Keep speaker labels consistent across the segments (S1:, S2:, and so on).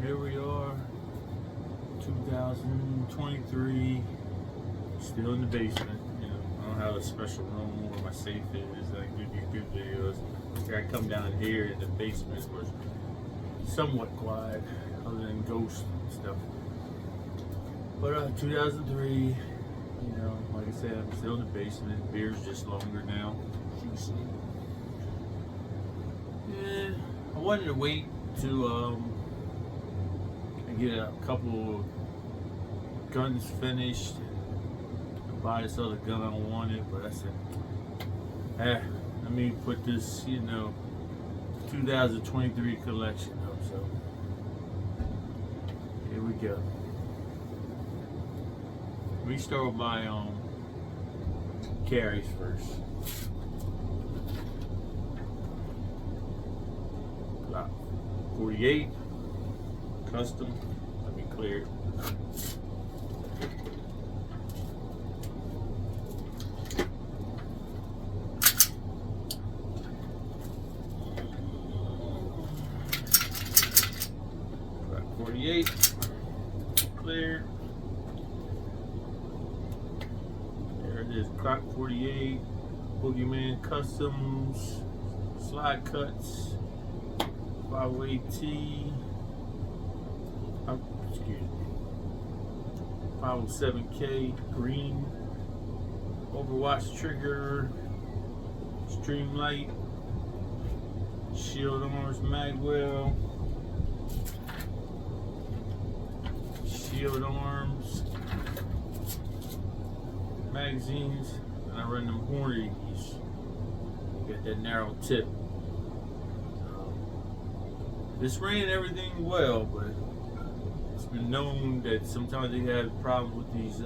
S1: Here we are, 2023, still in the basement. You know, I don't have a special room where my safe is. I do these good videos. I come down here in the basement was somewhat quiet, other than ghosts and stuff. But 2003, you know, like I said, I'm still in the basement. Beer's just longer now, as you can see. And I wanted to wait to get a couple of guns finished and buy this other gun I wanted, but I said, let me put this, you know, 2023 collection up. So here we go. We start with my carries first. Glock 48 custom. Let me clear it. Glock 48 clear. There it is. Glock 48 Boogeyman Customs slide cuts. 508T. Excuse me. 507K green Overwatch trigger, Streamlight, Shield Arms Magwell, Shield Arms magazines, and I run them Hornies. Got that narrow tip. This ran everything well, but it's been known that sometimes they have problems with these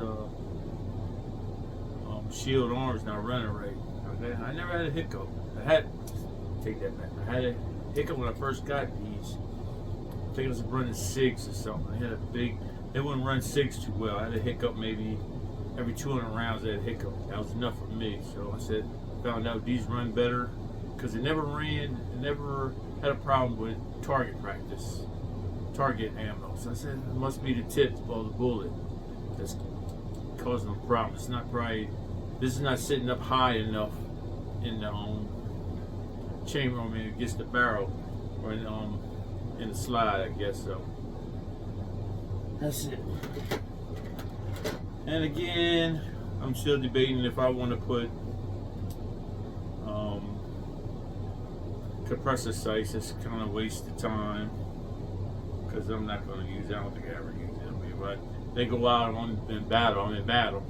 S1: shield arms not running right. Okay? I never had a hiccup. Take that back. I had a hiccup when I first got these. I think it was running 6 or something. They wouldn't run 6 too well. I had a hiccup maybe every 200 rounds. I had a hiccup. That was enough for me. So I found out these run better because it never had a problem with target practice, target ammo. So I said it must be the tip of the bullet that's causing the problem. It's not probably, this is not sitting up high enough in the chamber, I mean against the barrel, or in the slide, I guess. So that's it. And again, I'm still debating if I want to put compressor sights. It's kind of a waste of time because I'm not going to use it. I don't think I ever use it. I mean, but they go out in battle. I'm in battle.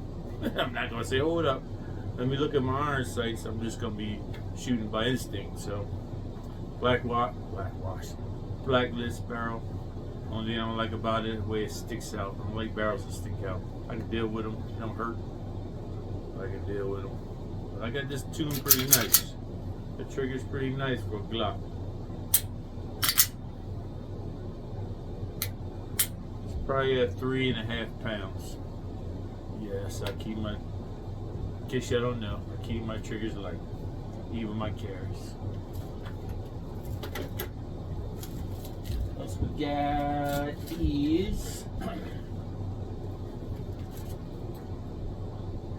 S1: I'm not going to say, hold up, let me look at my iron sights. I'm just going to be shooting by instinct. So blacklist barrel. Only thing I don't like about it, the way it sticks out. I don't like barrels that stick out. I can deal with them. They don't hurt. I can deal with them. But I got this tuned pretty nice. The trigger's pretty nice for a Glock. It's probably at 3.5 pounds. Yes, I keep my, in case y'all don't know, I keep my triggers light, even my carries. What we got is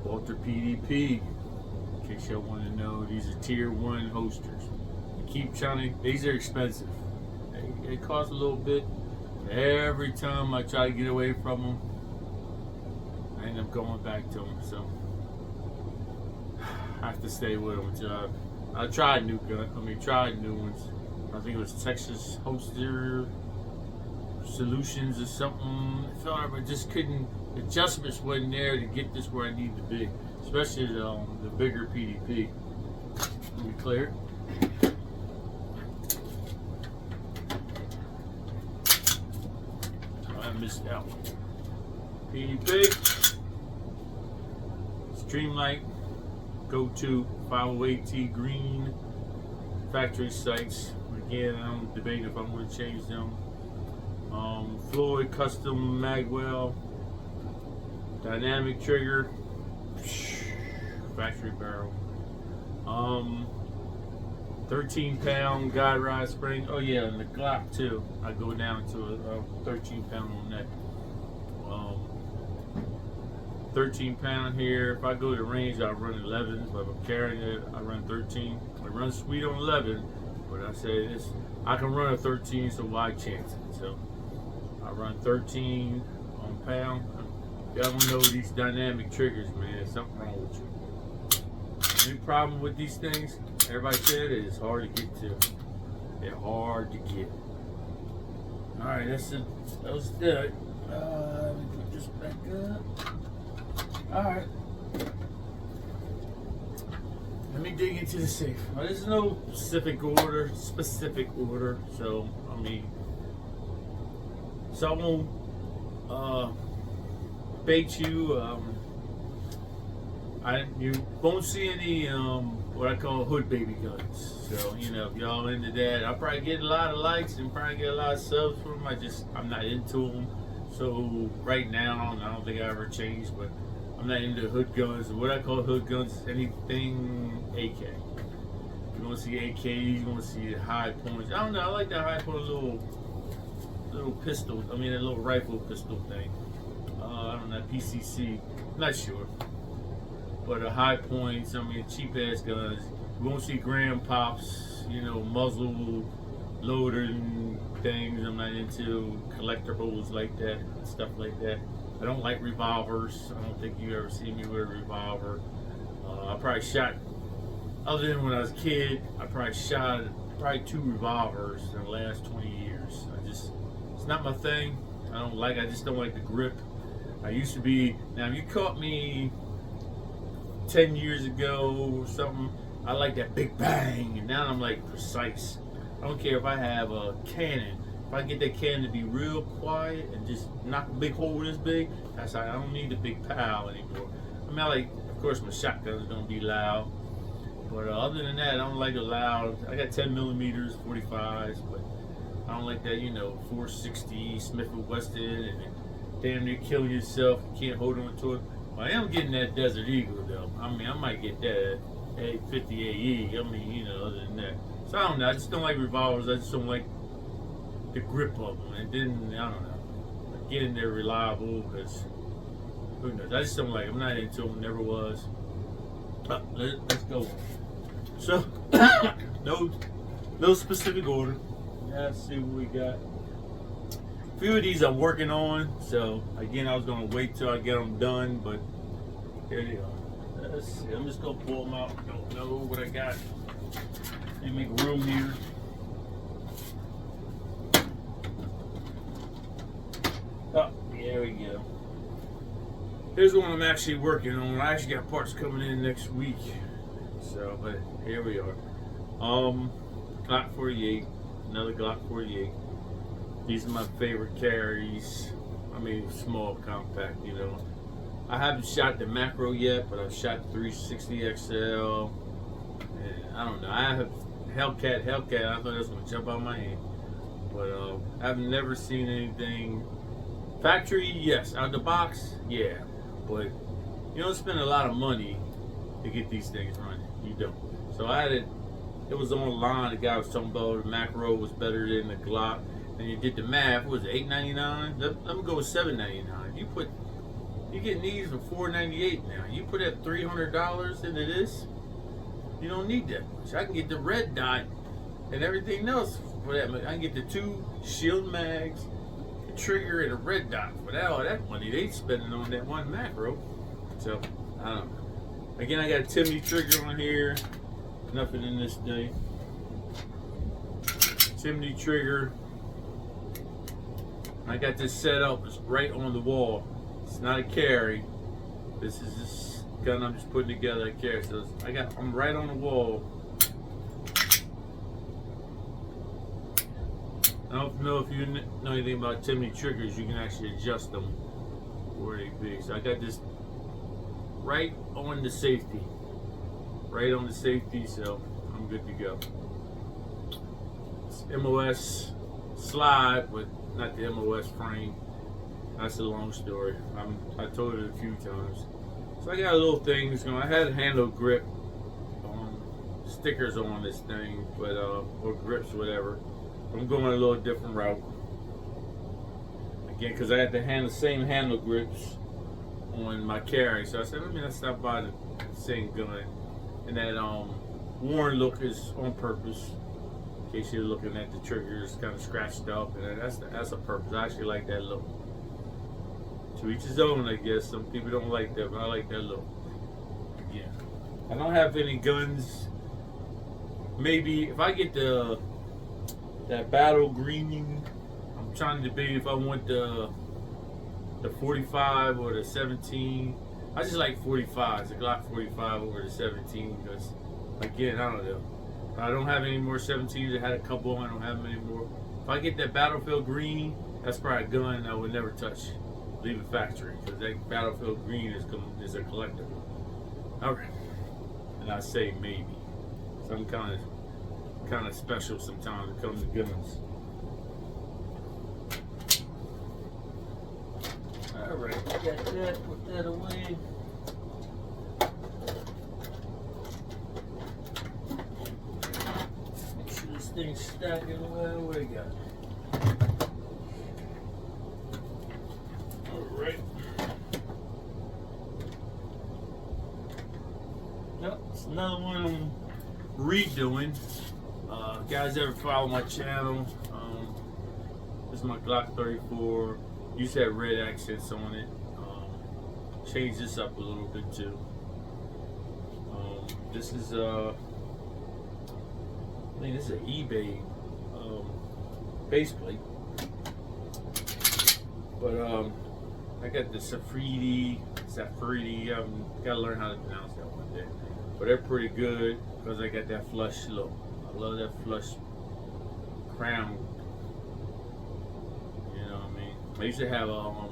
S1: Walther PDP. In case y'all want to know, these are tier 1 holsters. I keep trying to, these are expensive. They cost a little bit. Every time I try to get away from them, I end up going back to them. So I have to stay with them until I tried new ones. I think it was Texas Holster Solutions or something. I thought I just couldn't, adjustments wasn't there to get this where I need to be. Especially the bigger PDP. Let me clear. Oh, I missed that one. PDP. Streamlight. Go-to 508T green. Factory sights. Again, I'm debating if I'm going to change them. Floyd Custom Magwell. Dynamic trigger. Factory barrel. 13-pound guide rod spring. Oh yeah, and the Glock too. I go down to a 13-pound on that. 13-pound here. If I go to the range, I run 11. But if I'm carrying it, I run 13. I run sweet on 11, but I say this, I can run a 13, so why chance it? So I run 13 on pound. Y'all don't know these dynamic triggers, man. There's something wrong with you. Any problem with these things? Everybody said it is hard to get to. They're hard to get. All right, that was it. Let me put this back up. All right. Let me dig into the safe. Now, there's no specific order. So I mean, so I won't bait you. You won't see any what I call hood baby guns. So you know, if y'all into that, I'll probably get a lot of likes and probably get a lot of subs from them. I'm not into them. So right now, I don't think I ever changed, but I'm not into hood guns. What I call hood guns is anything AK. You want to see AKs, you want to see high points. I don't know, I like that high point little pistol. I mean, a little rifle pistol thing. I don't know, PCC. Not sure. But high points, I mean, cheap ass guns. You won't see gram pops, you know, muzzle loading things. I'm not into collectibles like that, stuff like that. I don't like revolvers. I don't think you ever see me with a revolver. I probably shot, other than when I was a kid, I probably shot 2 revolvers in the last 20 years. It's not my thing. I just don't like the grip. I used to be, now if you caught me 10 years ago or something, I like that big bang, and now I'm like precise. I don't care if I have a cannon. If I get that cannon to be real quiet and just knock a big hole this big, I don't need the big pow anymore. I mean, of course, my shotgun's gonna be loud, but other than that, I don't like it loud. I got 10 millimeters, 45s, but I don't like that, 460 Smith & Wesson and damn near kill yourself. You can't hold on to it. Well, I am getting that Desert Eagle though. I mean, I might get that A50 AE. I mean, other than that. So I don't know. I just don't like revolvers. I just don't like the grip of them. And then, I don't know. Getting there reliable because who knows? I just don't like them. I'm not into them. Never was. Let's go. So, no specific order. Let's see what we got. A few of these I'm working on, so again, I was gonna wait till I get them done, but here they are. Let's see. I'm just gonna pull them out. Don't know what I got. Let me make room here. Oh, there we go. Here's one I'm actually working on. I actually got parts coming in next week, so but here we are. Glock 48, another Glock 48. These are my favorite carries. I mean, small, compact, I haven't shot the macro yet, but I've shot 360 XL. And I don't know. I have Hellcat. I thought that was going to jump out of my hand. But I've never seen anything. Factory, yes. Out the box, yeah. But you don't spend a lot of money to get these things running. You don't. So I had it. It was online. The guy was talking about the macro was better than the Glock. And you did the math. What was it, $8.99? Let me go with $7.99. You get these for $4.98 now. You put that $300 into this, you don't need that much. I can get the red dot and everything else for that much. I can get the 2 shield mags, a trigger, and a red dot for all that money they spending on that one macro. So I don't know. Again, I got a Timney trigger on here. Nothing in this thing. Timney trigger. I got this set up. It's right on the wall. It's not a carry. This is this gun I'm just putting together. A carry. So I'm right on the wall. I don't know if you know anything about Timney triggers. You can actually adjust them where they be. So I got this right on the safety. Right on the safety. So I'm good to go. It's MOS slide with not the MOS frame. That's a long story. I told it a few times. So I got a little thing. I had a handle grip on stickers on this thing, but or grips, whatever. I'm going a little different route. Again, because I had the same handle grips on my carry, so I said, let me not stop by the same gun. And that worn look is on purpose. In case you're looking at the triggers, kind of scratched up, and that's a purpose. I actually like that look. To each his own, I guess. Some people don't like that, but I like that look. Yeah. I don't have any guns. Maybe if I get that battle green, I'm trying to debate if I want the 45 or the 17. I just like 45s, the Glock 45 over the 17, because again, I don't know. I don't have any more 17s. I had a couple. I don't have them anymore. If I get that Battlefield green, that's probably a gun I would never touch. Leave it factory, because that Battlefield green is a collectible. All right, and I say maybe. Some kind of special sometimes when it comes to guns. All right, got that. Put that away. Things stacking away. What do we got? All right. Yep, it's another one I'm redoing. Guys ever follow my channel? This is my Glock 34. Used to have red accents on it. Changed this up a little bit too. This is I think this is an eBay base plate, but I got the Safridi. Gotta learn how to pronounce that one day. But they're pretty good because I got that flush look. I love that flush crown. You know what I mean? I used to have a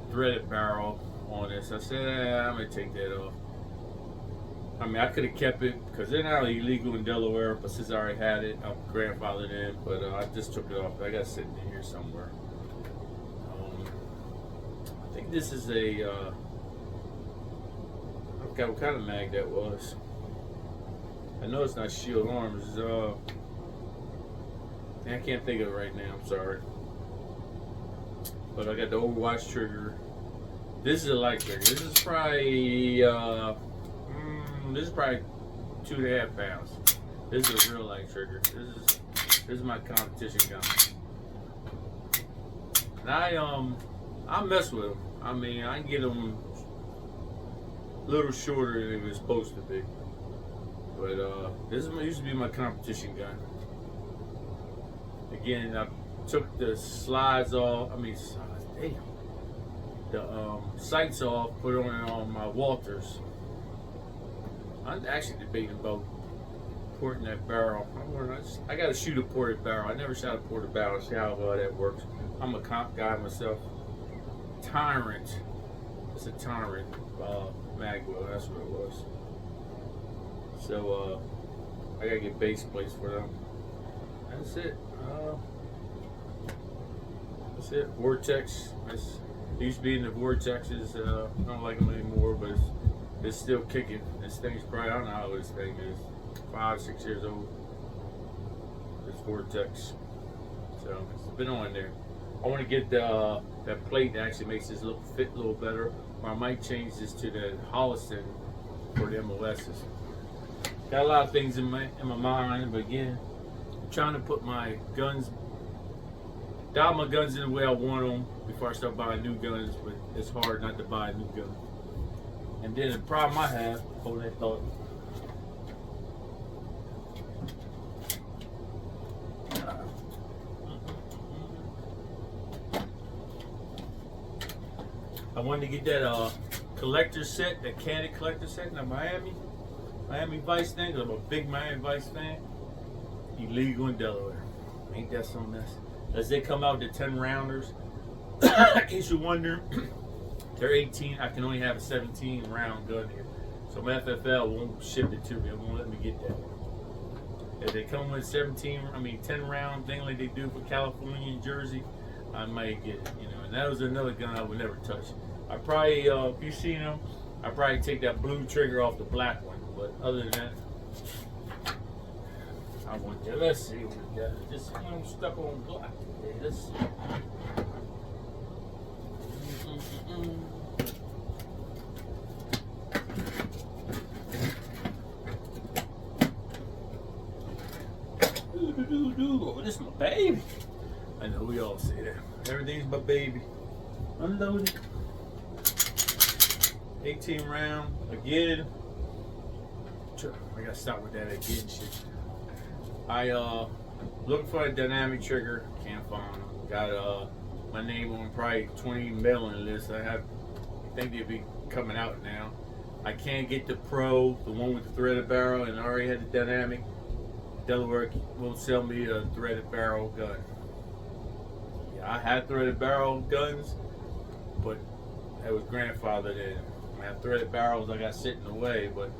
S1: threaded barrel on this. I said, I'm gonna take that off. I mean, I could have kept it because they're not illegal in Delaware, but since I already had it, I'm grandfathered in. But I just took it off. I got it sitting in here somewhere. I think this is a. I forgot what kind of mag that was. I know it's not Shield Arms. I can't think of it right now. I'm sorry. But I got the Overwatch trigger. This is a light trigger. This is probably. This is probably 2.5 pounds. This is a real light trigger. This is my competition gun. And I mess with them. I mean, I can get them a little shorter than it was supposed to be. But this used to be my competition gun. Again, I took the slides off. The sights off. Put on my Walthers. I'm actually debating about porting that barrel. I got to shoot a ported barrel. I never shot a ported barrel. See how well that works. I'm a comp guy myself. Tyrant. It's a Tyrant magwell. That's what it was. So I gotta get base plates for them. That's it. That's it. Vortex. It used to be in the Vortexes. I don't like them anymore, but it's still kicking. This thing's probably, I don't know how old this thing is. 5, 6 years old. This Vortex. So it's been on there. I want to get that plate that actually makes this look fit a little better. Or I might change this to the Holliston for the MOSs. Got a lot of things in my mind, but again, I'm trying to put my guns, dial my guns in the way I want them before I start buying new guns. But it's hard not to buy a new gun. And then the problem I have, hold that thought. I wanted to get that collector set, that candy collector set in the Miami Vice thing. I'm a big Miami Vice fan. Illegal in Delaware. Ain't that so mess? As they come out, the 10 rounders. In case you're wondering, they're 18. I can only have a 17 round gun here. So my FFL won't ship it to me. It won't let me get that. If they come with 10 round thing like they do for California and Jersey, I might get it, you know. And that was another gun I would never touch. I probably, if you've seen them, I'd probably take that blue trigger off the black one, but other than that, I want to. Let's see what we got. Just I'm stuck on black today. Let's see. Oh, this is my baby. I know we all say that. Everything's my baby. Unloaded. 18 round again. I gotta stop with that again shit. I looking for a dynamic trigger, can't find them. Got my name on probably 20 mailing lists. I think they'll be coming out now. I can't get the Pro, the one with the threaded barrel, and I already had the dynamic. Delaware won't sell me a threaded barrel gun. Yeah, I had threaded barrel guns, but that was grandfathered in. I have threaded barrels I got sitting away, but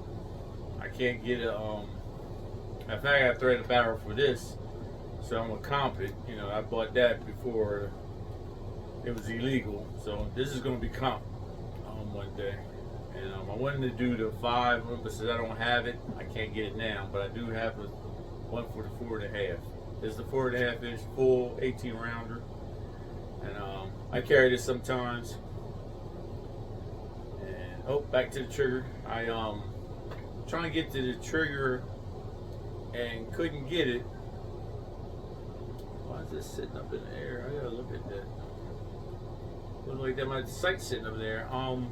S1: I can't get a in fact, I got a threaded barrel for this, so I'm gonna comp it. You know, I bought that before it was illegal, so this is gonna be comp one day. And I wanted to do the 5, but since I don't have it, I can't get it now. But I do have one for the 4.5. This is the 4.5 inch full 18 rounder, and I carry this sometimes. And oh, back to the trigger. I trying to get to the trigger and couldn't get it. Why is this sitting up in the air? I gotta look at that. Looks like that my sight's sitting up there. All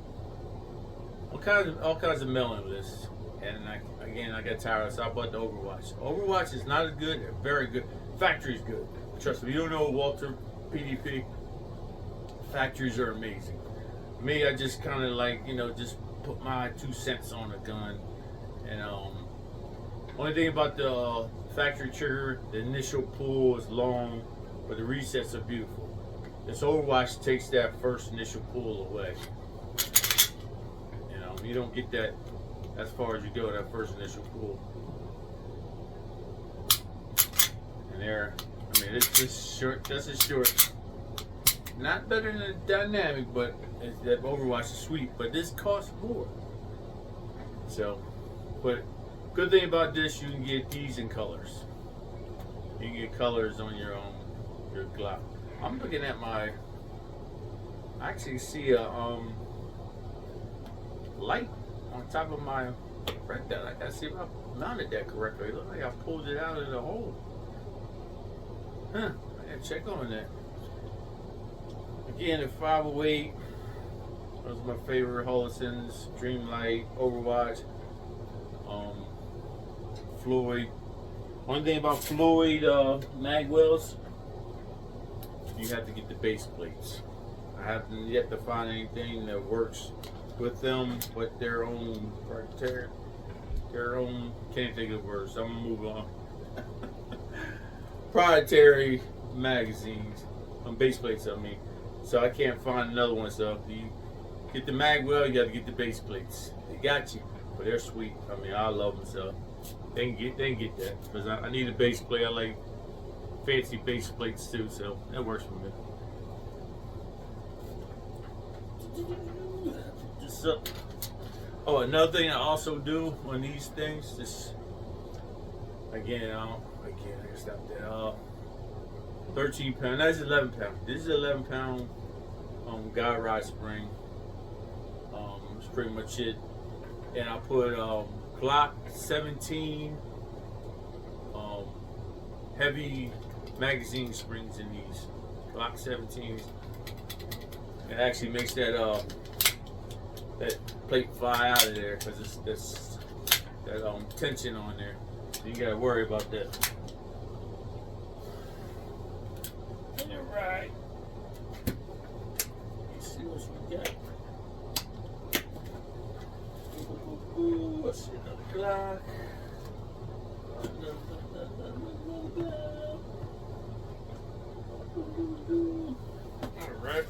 S1: kinds of mailing lists, and I got tired, so I bought the Overwatch. Overwatch is not as good, very good. Factory's good. Trust me, you don't know Walther PDP. Factories are amazing. Me, I just kind of like, you know, just put my 2 cents on a gun, and only thing about the factory trigger, the initial pull is long, but the resets are beautiful. This Overwatch takes that first initial pull away. You know, you don't get that as far as you go, that first initial pull. And there, I mean, it's just short, just as short. Not better than the dynamic, but that Overwatch is sweet, but this costs more. So, but good thing about this, you can get these in colors. You can get colors on your Glock. I'm looking at I actually see a light on top of my red dot. I gotta see if I mounted that correctly. It looks like I pulled it out of the hole. Huh, I gotta check on that. Again, the 508. Those are my favorite Holisons, Dreamlight, Overwatch, Floyd. One thing about Floyd magwells, you have to get the base plates. I haven't yet to find anything that works with them, but their own can't think of words. I'm gonna move on. Proprietary magazines on base plates. I mean, so I can't find another one. So if you get the magwell, you got to get the base plates. They got you, but they're sweet. I mean, I love them. So they can get that because I need a base plate. I like fancy base plates too, so that works for me. Just up. Oh, another thing I also do on these things, this again, I gotta stop that. 13 pound. That's 11 pound. This is 11 pound guide rod spring. That's pretty much it. And I put Glock 17 heavy magazine springs in these Glock 17s. It actually makes that plate fly out of there because it's that tension on there. So you gotta worry about that. Right. Let's see what we got. Ooh, let's see another Glock. Alright.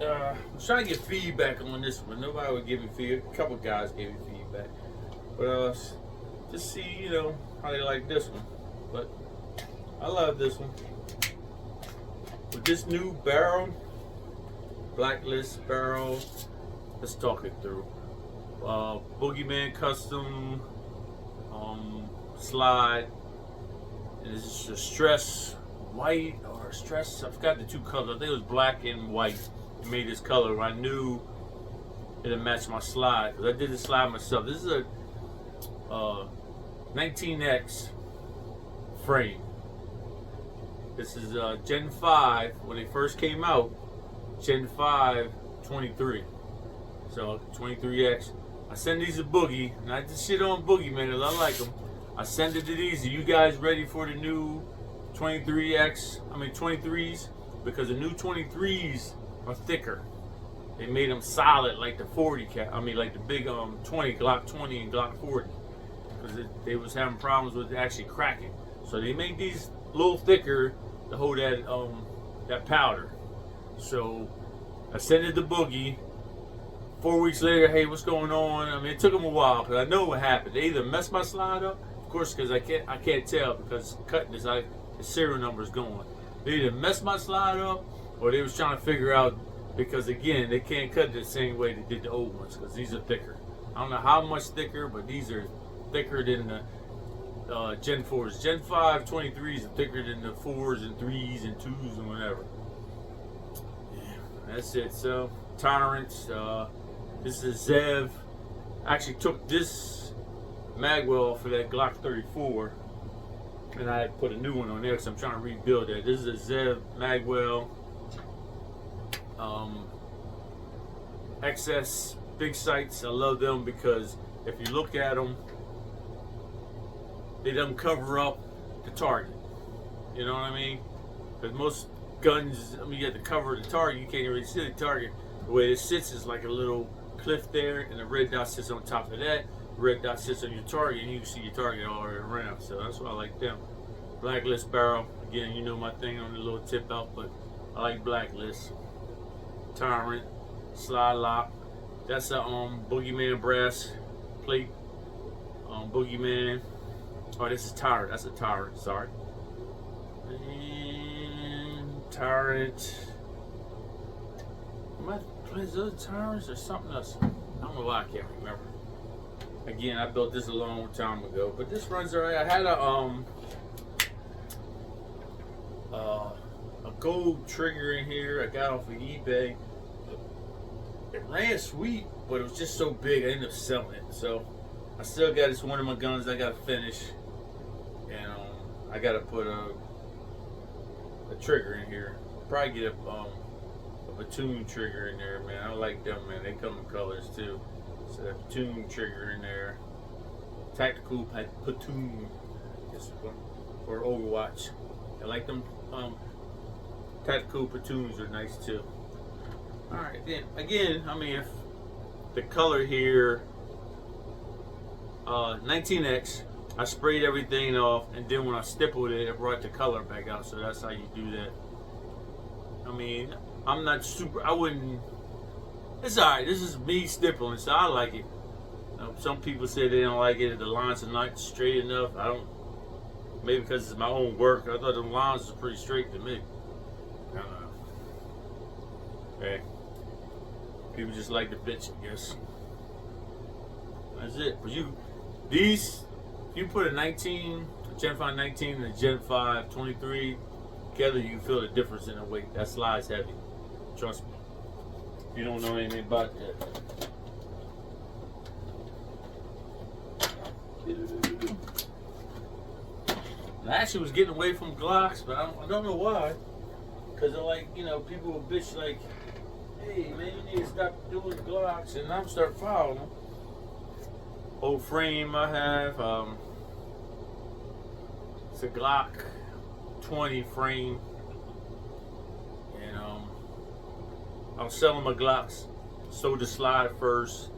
S1: I'm trying to get feedback on this one. Nobody would give me feedback. A couple guys gave me feedback. But just see, you know, how they like this one. But I love this one. with this new barrel, Blacklist barrel, let's talk it through. Boogeyman Custom slide, and it's a stress white or stress, I forgot the two colors. I think it was black and white. It made this color. I knew it'd match my slide because I did the slide myself. This is a 19X frame. This is Gen 5 when they first came out. Gen 5 23. So 23X. I send these to Boogie, and I just shit on Boogie, man, because I like them. I send it to these. Are you guys ready for the new 23s? Because the new 23s are thicker. They made them solid like the 40 like the big 20, Glock 20 and Glock 40. Because they was having problems with actually cracking. So they made these a little thicker to hold that powder. So I sent it to Boogie. 4 weeks later, hey, what's going on? I mean, it took them a while because I know what happened. They either messed my slide up, of course, because I can't tell because cutting this, the serial number is going. They either messed my slide up or they was trying to figure out, because again, they can't cut it the same way they did the old ones because these are thicker. I don't know how much thicker, but these are thicker than the Gen 4s. Gen 5 23s are thicker than the 4s and 3s and 2s and whatever. Yeah, that's it. So, tolerance. This is Zev. I actually took this magwell for that Glock 34, and I put a new one on there because I'm trying to rebuild that. This is a Zev magwell. XS big sights. I love them because if you look at them, they don't cover up the target. You know what I mean? Because most guns, I mean, you have to cover the target. You can't really see the target. The way it sits is like a little cliff there, and the red dot sits on top of that. The red dot sits on your target, and you can see your target all the way around. So that's why I like them. Blacklist barrel. Again, you know my thing on the little tip out, but I like Blacklist. Tyrant, slide lock. That's a Boogeyman brass plate. Boogeyman. Oh, this is Tyrant. That's a Tyrant. Sorry. And Tyrant. Is those Tyrants or something else? I don't know why I can't remember. Again, I built this a long time ago, but this runs alright. I had a gold trigger in here I got off of eBay. It ran sweet, but it was just so big I ended up selling it. So I still got this one of my guns I gotta finish, and I gotta put a trigger in here. Probably get a platoon trigger in there, man. I like them, man. They come in colors too. So that platoon trigger in there. Tactical platoon, or Overwatch. I like them. Tactical platoons are nice too. All right, then again, I mean, if the color here, 19X, I sprayed everything off, and then when I stippled it, it brought the color back out. So that's how you do that. I mean, I'm not super, I wouldn't, it's alright, this is me stippling, so I like it. Some people say they don't like it, the lines are not straight enough. I don't, maybe because it's my own work. I thought the lines are pretty straight to me. I don't know. Hey, people just like the bitch, I guess. That's it. But you put a Gen 5 19 and a Gen 5 23 together, you can feel the difference in the weight. That slide's heavy. Trust me. You don't know anything about that. I actually was getting away from Glocks, but I don't know why. Because they're like, you know, people will bitch like, hey man, you need to stop doing Glocks, and I'm start following them. Old frame I have, it's a Glock 20 frame, and I was selling my Glocks, sold the slide first,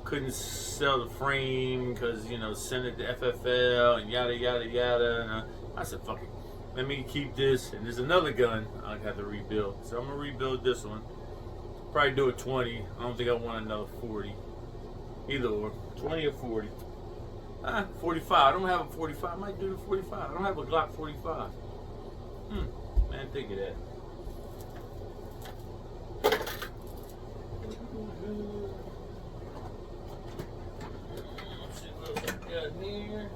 S1: couldn't sell the frame because, you know, send it to FFL and yada yada yada, and I said fuck it, let me keep this, and there's another gun I have to rebuild, so I'm gonna rebuild this one, probably do a 20. I don't think I want another 40, either or 20 or 40. 45. I don't have a 45. I might do the 45. I don't have a Glock 45. Man, think of that. see what else I got here.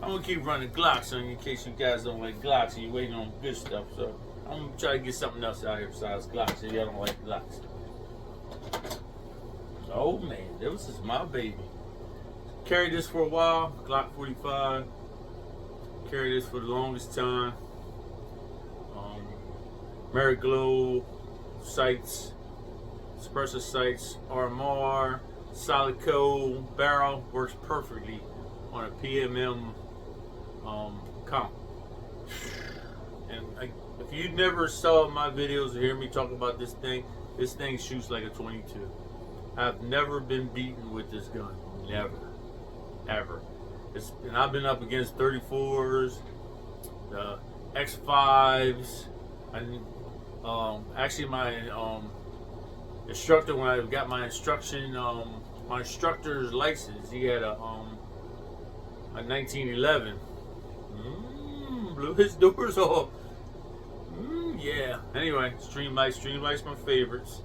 S1: I'm gonna keep running Glocks on you in case you guys don't like Glocks and you're waiting on good stuff. So I'm gonna try to get something else out here besides Glocks if y'all don't like Glocks. Oh man, this is my baby. Carried this for a while, Glock 45. Carried this for the longest time. Merit Glow sights, suppressor sights, RMR, solid cold barrel, works perfectly on a PMM comp. And if you never saw my videos or hear me talk about this thing shoots like a 22. I've never been beaten with this gun, never, ever. And I've been up against 34s, the X5s, and actually my instructor, when I got my my instructor's license, he had a 1911. Blew his doors off. Yeah. Anyway, Streamlight's my favorites.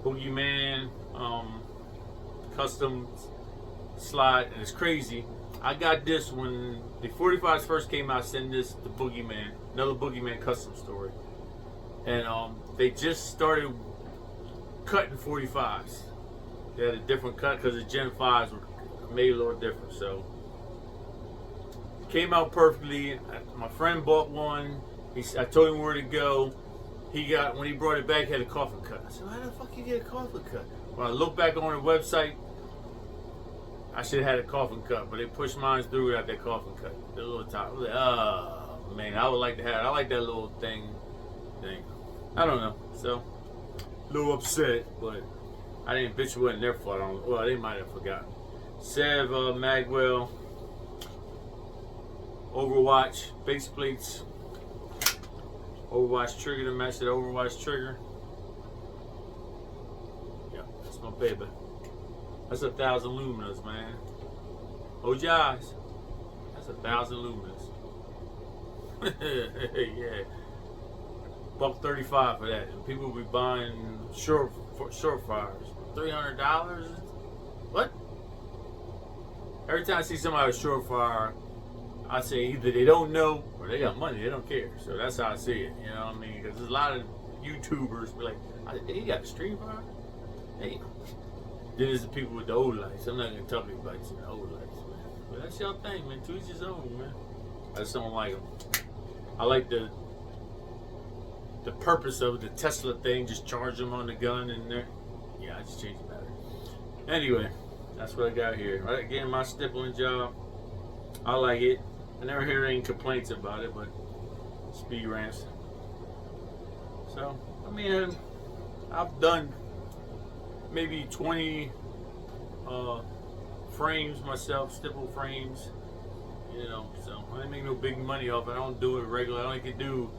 S1: Boogeyman, custom slide, and it's crazy. I got this when the 45s first came out. Send this to Boogeyman, another Boogeyman custom story, and they just started cutting 45s. They had a different cut because the Gen 5s were made a little different. So it came out perfectly. My friend bought one. I told him where to go. When he brought it back, he had a coffin cut. I said, "How the fuck you get a coffin cut?" When I look back on the website, I should have had a coffin cut, but they pushed mine through without that coffin cut. The little top. I was like, oh man, I would like to have it. I like that little thing. I don't know. So, a little upset, but I didn't bitch. It wasn't their fault. Well, they might have forgotten. Sev Magwell, Overwatch base plates. Overwatch trigger to match that Overwatch trigger. Yeah, that's my baby. That's 1,000 luminous, man. Hold your eyes. That's 1,000 luminous. Yeah. $135 for that. And people will be buying short fires. $300? What? Every time I see somebody with short fire, I say either they don't know or they got money, they don't care. So that's how I see it. You know what I mean? Because there's a lot of YouTubers be like, hey, you got a stream fire? Hey. Then there's the people with the old lights. I'm not going to talk about you the old lights, man. But that's your thing, man. To each his own, man. I just don't like them. I like the purpose of the Tesla thing, just charge them on the gun and there. Yeah, I just changed the battery. Anyway, that's what I got here. Right, again, my stippling job. I like it. I never hear any complaints about it, but speed ramps. So, I mean, I've done maybe 20 frames myself, stipple frames. You know, so I didn't make no big money off it. I don't do it regular. I only can do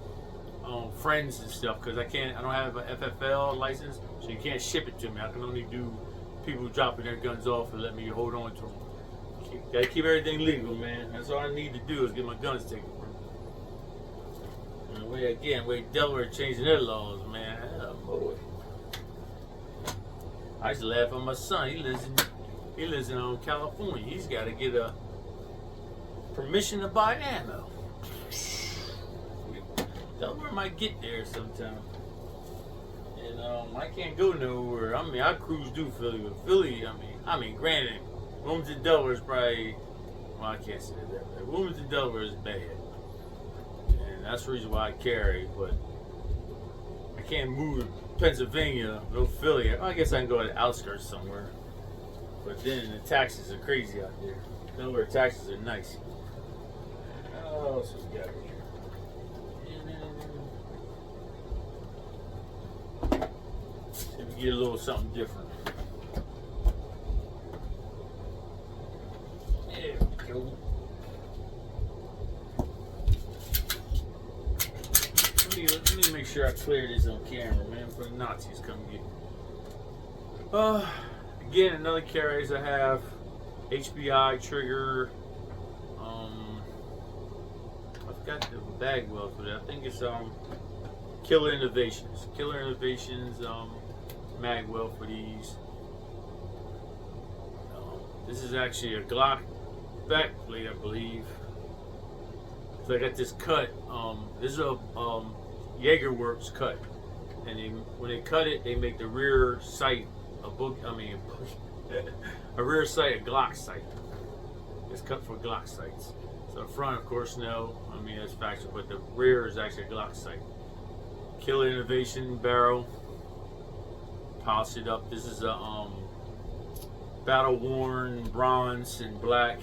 S1: friends and stuff because I don't have an FFL license, so you can't ship it to me. I can only do people dropping their guns off and let me hold on to them. Gotta keep everything legal, man. That's all I need to do is get my guns taken from me. And way Delaware changing their laws, man. Oh boy. I used to laugh at my son. He lives in California. He's got to get a permission to buy ammo. Delaware might get there sometime. And I can't go nowhere. I mean, I cruise through Philly, but Philly, I mean, granted, Wilmington, Delaware is probably, well, I can't say that. Wilmington, Delaware is bad. And that's the reason why I carry, but I can't move to Pennsylvania, no Philly. I guess I can go to the outskirts somewhere. But then the taxes are crazy out there. Delaware taxes are nice. What else we got here? See if we get a little something different. There we go. Let me make sure I clear this on camera, man, for the Nazis come get me. Again, another carries I have. HBI trigger. I forgot the bag well for that. I think it's Killer Innovations. Killer Innovations magwell for these. This is actually a Glock back plate, I believe. So I got this cut. This is a Jaeger Works cut, and when they cut it, they make the rear sight a rear sight a Glock sight. It's cut for Glock sights. So the front, of course, no. I mean, that's factual, but the rear is actually a Glock sight. Killer Innovation barrel. Polish it up. This is a battle worn bronze and black.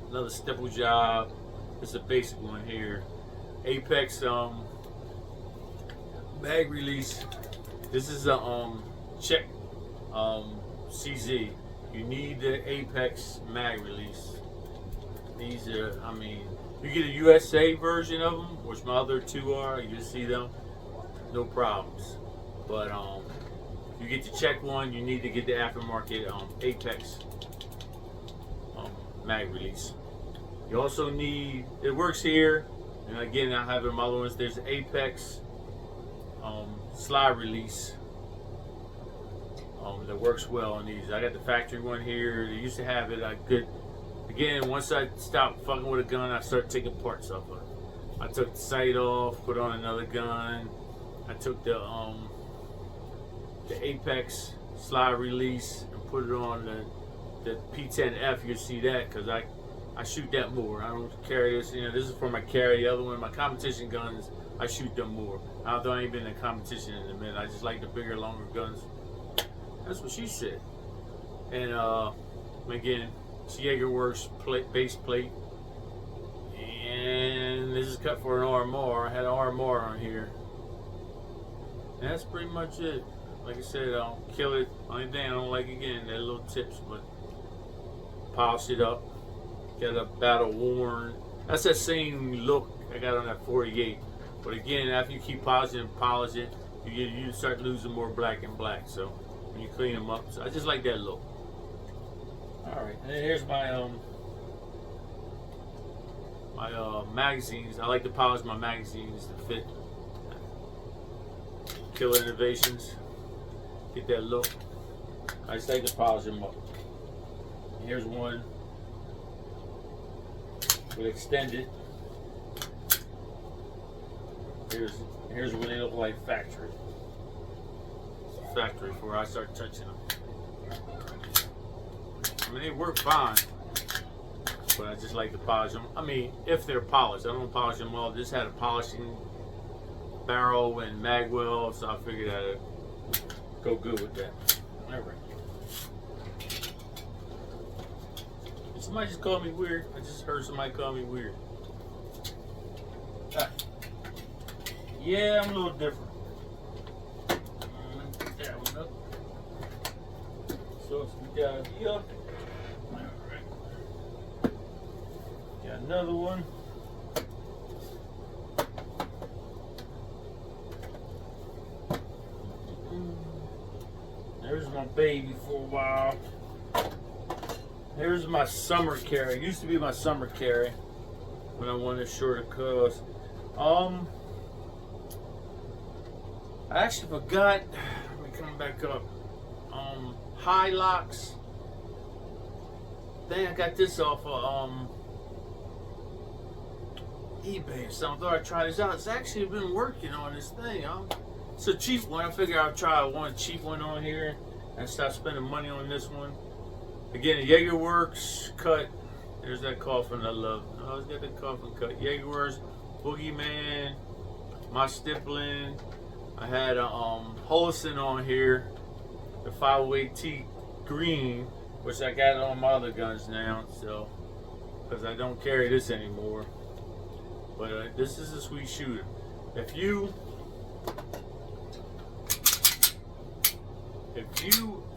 S1: Another stipple job. It's a basic one here. Apex mag release. This is a check CZ. You need the Apex mag release. These are, I mean, you get a USA version of them, which my other two are. You see them, no problems. But you get the check one, you need to get the aftermarket Apex mag release. You also need, it works here, and again I have in my other ones, there's Apex slide release that works well on these. I got the factory one here. They used to have it good. Again, once I stopped fucking with a gun, I started taking parts off of it. I took the sight off, put on another gun. I took the Apex slide release and put it on the P10F. You see that because I shoot that more. I don't carry this. You know, this is for my carry. The other one, my competition guns, I shoot them more. Although I ain't been in competition in a minute. I just like the bigger, longer guns. That's what she said. And again, it's Jaeger Works base plate. And this is cut for an RMR. I had an RMR on here. And that's pretty much it. Like I said, I'll kill it. Only thing I don't like, again, they're little tips, but polish it up. Get a battle worn. That's that same look I got on that 48. But again, after you keep polishing and polish it, you start losing more black and black. So when you clean them up, so I just like that look. All right, and then here's my magazines. I like to polish my magazines to fit. Killer Innovations. Get that look. I just like to polish them up. And here's one with extended. Here's what they look like factory. Factory before I start touching them. I mean, they work fine, but I just like to polish them. I mean, if they're polished, I don't polish them all. Just had a polishing barrel and magwell, so I figured I'd go good with that. All right. Somebody just called me weird. I just heard somebody call me weird. Yeah, I'm a little different. Pick that one up. So we got here. Alright. Got another one. There's my baby for a while. Here's my summer carry. It used to be my summer carry when I wanted shorter cuffs. I actually forgot. Let me come back up. High locks. Dang, I got this off of eBay or something. I thought I'd try this out. It's actually been working on this thing. It's a cheap one. I figured I'd try one cheap one on here and stop spending money on this one. Again, the Jaeger Works cut. There's that coffin I love. I always got that coffin cut. Jaeger Works, Boogeyman, my stippling. I had a Holston on here, the 508T green, which I got on my other guns now, so because I don't carry this anymore. But this is a sweet shooter. If you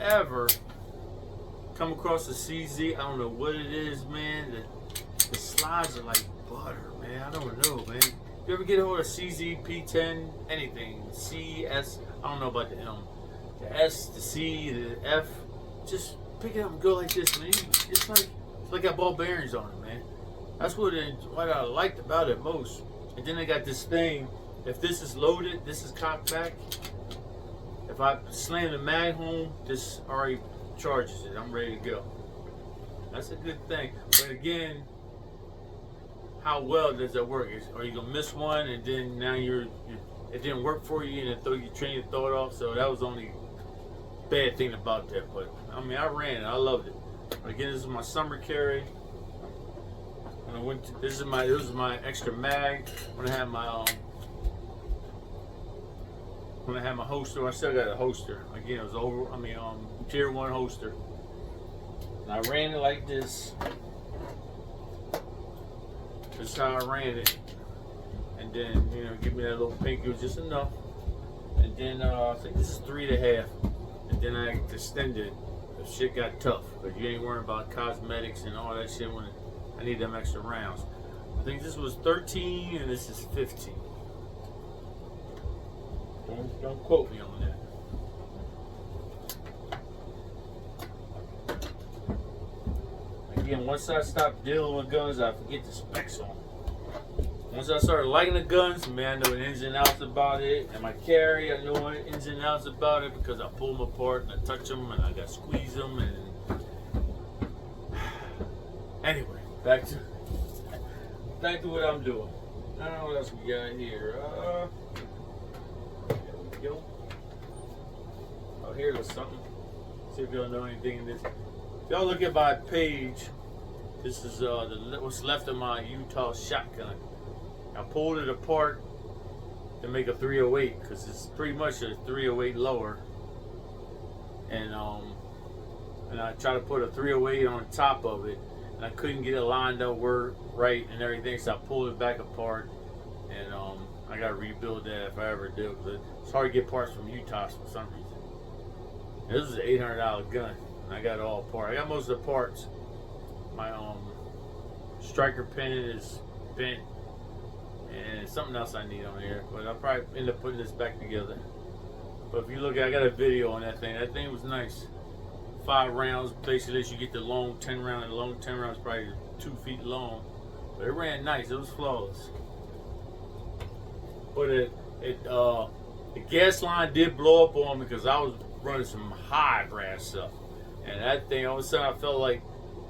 S1: ever come across a CZ, I don't know what it is, man. The slides are like butter, man. I don't know, man. You ever get a hold of CZ, P10, anything, C, S, I don't know about the M. The S, the C, the F, just pick it up and go like this, man. It's like got ball bearings on it, man. That's what I liked about it most. And then they got this thing if this is loaded, this is cocked back. If I slam the mag home, this already charges it. I'm ready to go. That's a good thing. But again, how well does that work? Are you gonna miss one and then now it didn't work for you and it throw your train of thought off? So that was the only bad thing about that. But I mean, I ran it. I loved it. Again, this is my summer carry. When I went to, this is my extra mag. When I had my holster, I still got a holster. Again, it was tier 1 holster. And I ran it like this. This is how I ran it. And then, give me that little pink. It was just enough. And then I think this is 3.5. And then I extended. The shit got tough. But you ain't worrying about cosmetics and all that shit when I need them extra rounds. I think this was 13 and this is 15. Don't quote me on that. Again, once I stopped dealing with guns, I forget the specs on them. Once I started liking the guns, man, I know the ins and outs about it. And my carry, I know the ins and outs about it because I pull them apart and I touch them and I got to squeeze them. And anyway, back to what I'm doing. I don't know what else we got here. There we go. Oh, here was something. See if y'all know anything in this. If y'all look at my page, this is what's left of my Utah shotgun. I pulled it apart to make a 308 because it's pretty much a 308 lower, and I tried to put a 308 on top of it, and I couldn't get it lined up right and everything, so I pulled it back apart, and I gotta rebuild that if I ever do. But it's hard to get parts from Utah for some reason. And this is an $800 gun, and I got it all apart. I got most of the parts. My striker pin is bent. And something else I need on here, but I'll probably end up putting this back together. But if you look, I got a video on that thing. That thing was nice. 5 rounds, basically you get the long 10 round. The long 10 rounds probably 2 feet long, but it ran nice. It was flawless. But the gas line did blow up on me because I was running some high brass stuff, and that thing all of a sudden I felt like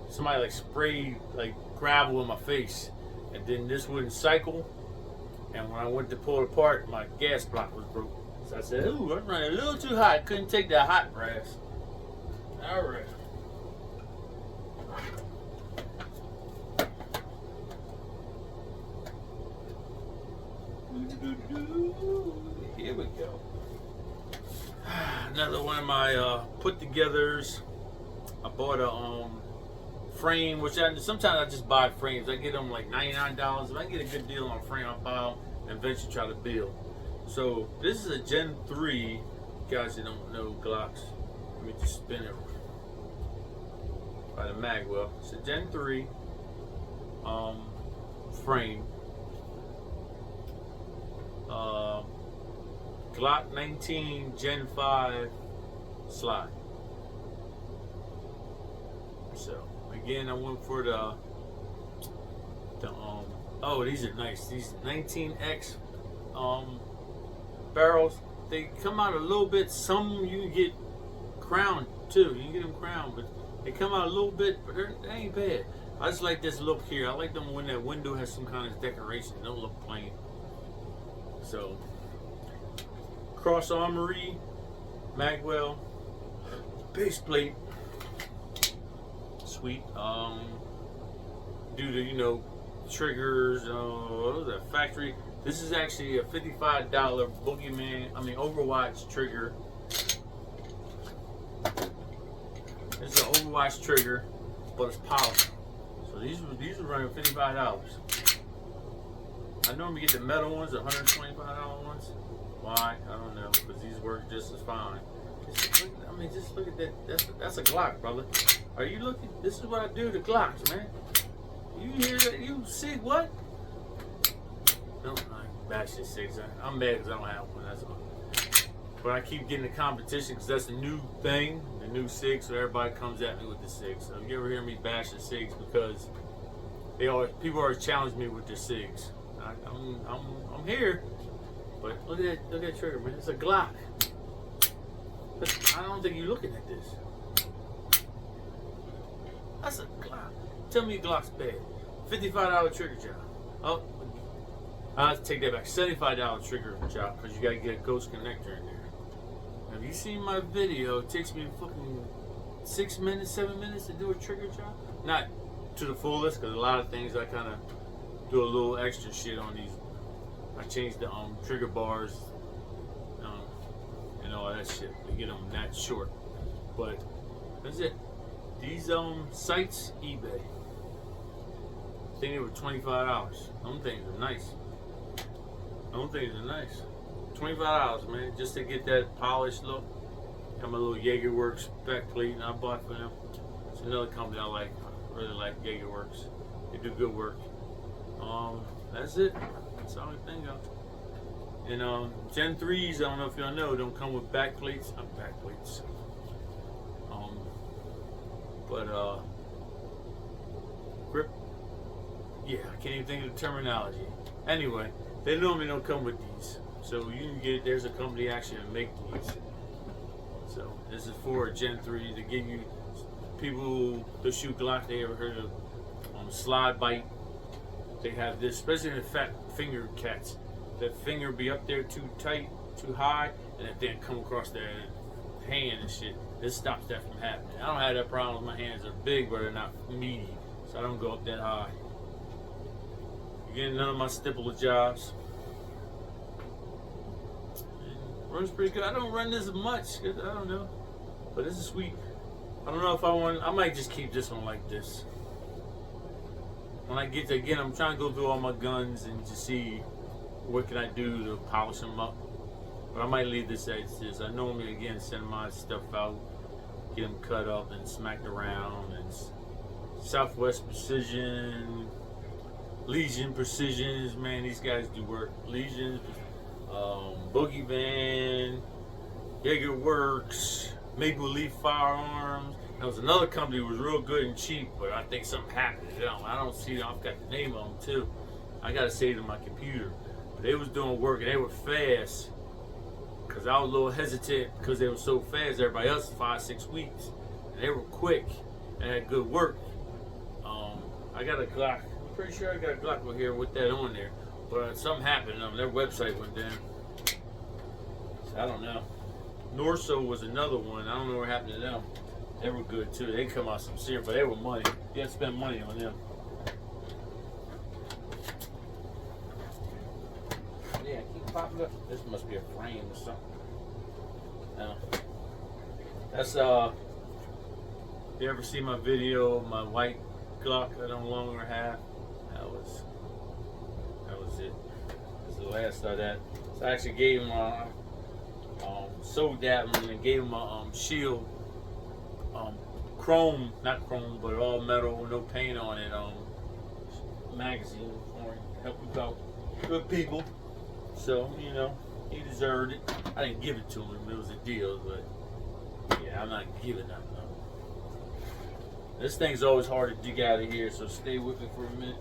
S1: somebody sprayed gravel in my face, and then this wouldn't cycle. And when I went to pull it apart, my gas block was broke. So I said, ooh, I'm running a little too hot. Couldn't take that hot brass. All right. Here we go. Another one of my put-togethers. I bought a frame, which sometimes I just buy frames. I get them like $99. If I get a good deal on a frame, I'll buy them and eventually try to build. So this is a Gen 3. Guys that don't know Glocks, let me just spin it by the magwell. It's a Gen 3 frame. Glock 19 Gen 5 slide. So again, I went for the oh, these are nice. These 19X barrels. They come out a little bit. Some you can get crowned too. You can get them crowned, but they come out a little bit. But they ain't bad. I just like this look here. I like them when that window has some kind of decoration. They don't look plain. So cross armory, magwell, base plate. Sweet. Due to triggers, what was that, factory? This is actually a $55 Overwatch trigger. This is an Overwatch trigger, but it's polished. So these are running $55. I normally get the metal ones, the $125 ones. Why? I don't know, because these work just as fine. Just look at that. That's a Glock, brother. Are you looking? This is what I do to Glocks, man. You hear that? You see what? Don't bash this 6. I'm mad because I don't have one. That's all. But I keep getting the competition because that's the new thing, the new 6. So everybody comes at me with the 6. So you ever hear me bash the 6 because people always challenge me with the 6. I'm here. But look at that trigger, man. It's a Glock. I don't think you're looking at this. That's a Glock. Tell me Glock's bad. $55 trigger job. Oh, I have to take that back. $75 trigger job because you gotta get a ghost connector in there. Have you seen my video? It takes me fucking 6 minutes, 7 minutes to do a trigger job. Not to the fullest, because a lot of things I kind of do a little extra shit on these. I changed the trigger bars, and all that shit to get them that short. But that's it. These sights, eBay. I think they were $25. Them things are nice. Them things are nice. $25, man, just to get that polished look. Got my little JagerWorks back plate, and I bought for them. It's another company I like. I really like JagerWorks. They do good work. That's it. That's the only thing else. And Gen 3s, I don't know if y'all know, don't come with back plates. Back plates. Grip. Yeah, I can't even think of the terminology. Anyway, they normally don't come with these. So you can get, there's a company actually to make these. So this is for Gen 3 to give you people to shoot Glock. They ever heard of slide bite? They have this, especially in the fat finger cats. That finger be up there too tight, too high, and it then come across their hand and shit. This stops that from happening. I don't have that problem. My hands are big, but they're not meaty, so I don't go up that high. Again, none of my stipple jobs. Runs pretty good. I don't run this much, cause I don't know, but this is sweet. I don't know if I want. I might just keep this one like this. When I get to, again, I'm trying to go through all my guns and to see what can I do to polish them up. But I might leave this as is. I normally, again, send my stuff out, get them cut up and smacked around. And Southwest Precision, Legion Precisions, man, these guys do work. Legion, Boogie Van, JagerWorks, Maple Leaf Firearms. There was another company that was real good and cheap, but I think something happened to them. I don't see them. I've got the name of them too. I gotta save it on my computer. But they was doing work and they were fast. Cause I was a little hesitant because they were so fast. Everybody else 5-6 weeks, and they were quick and had good work. I got a Glock. I'm pretty sure I got a Glock over here with that on there. But something happened. Their website went down. So I don't know. Norso was another one. I don't know what happened to them. They were good too. They come out some serious, but they were money. You had to spend money on them. Yeah, keep popping up. This must be a frame or something. No. That's you ever see my video of my white Glock I no longer have? That was it. That's the last of that. So I actually gave him sold that one and gave him a shield. Chrome, not chrome, but all metal, no paint on it. Magazine for him, help you out. Good people. So, you know, he deserved it. I didn't give it to him, it was a deal, but yeah, I'm not giving that. No. This thing's always hard to dig out of here, so stay with me for a minute.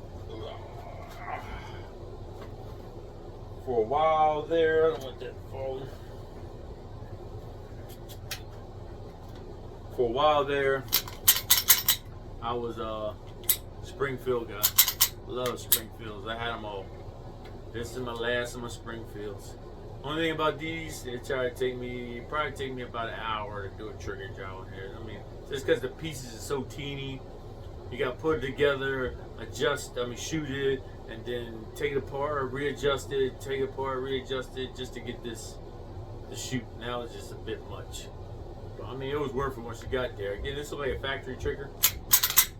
S1: For a while there, I don't want that falling. For a while there, I was a Springfield guy. Love Springfields. I had them all. This is my last of my Springfields. Only thing about these, it probably take me about an hour to do a trigger job on here. I mean, just because the pieces are so teeny, you got to put it together, shoot it, and then take it apart, readjust it, take it apart, readjust it, just to get this to shoot. Now it's just a bit much. But I mean, it was worth it once you got there. Again, this is like a factory trigger,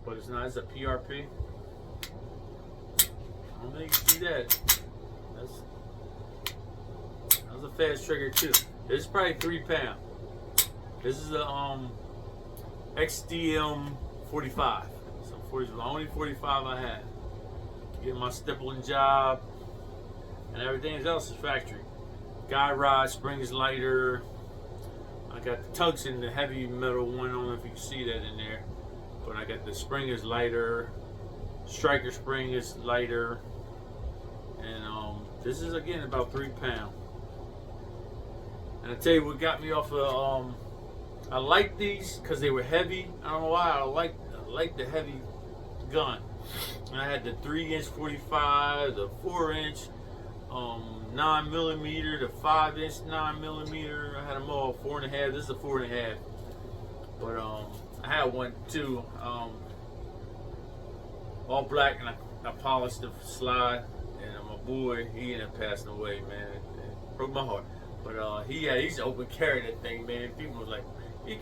S1: but it's not. It's a PRP. I don't think you can see that. That was a fast trigger too. This is probably 3 pounds. This is a XDM 45. So 40 is the only 45 I had. Get my stippling job, and everything else is factory. Guy rod, springs lighter. I got the tugs in the heavy metal one. I don't know if you can see that in there, but I got the spring is lighter. Striker spring is lighter, and this is again about 3 pounds. And I tell you what got me off of, I like these because they were heavy. I don't know why. I like the heavy gun. And I had the 3-inch 45, the 4-inch 9mm, the 5-inch 9mm. I had them all 4.5. This is a 4.5. But I had one too, all black, and I polished the slide. And my boy, he ended up passing away, man. It broke my heart. But he used to open carry that thing, man. People was like,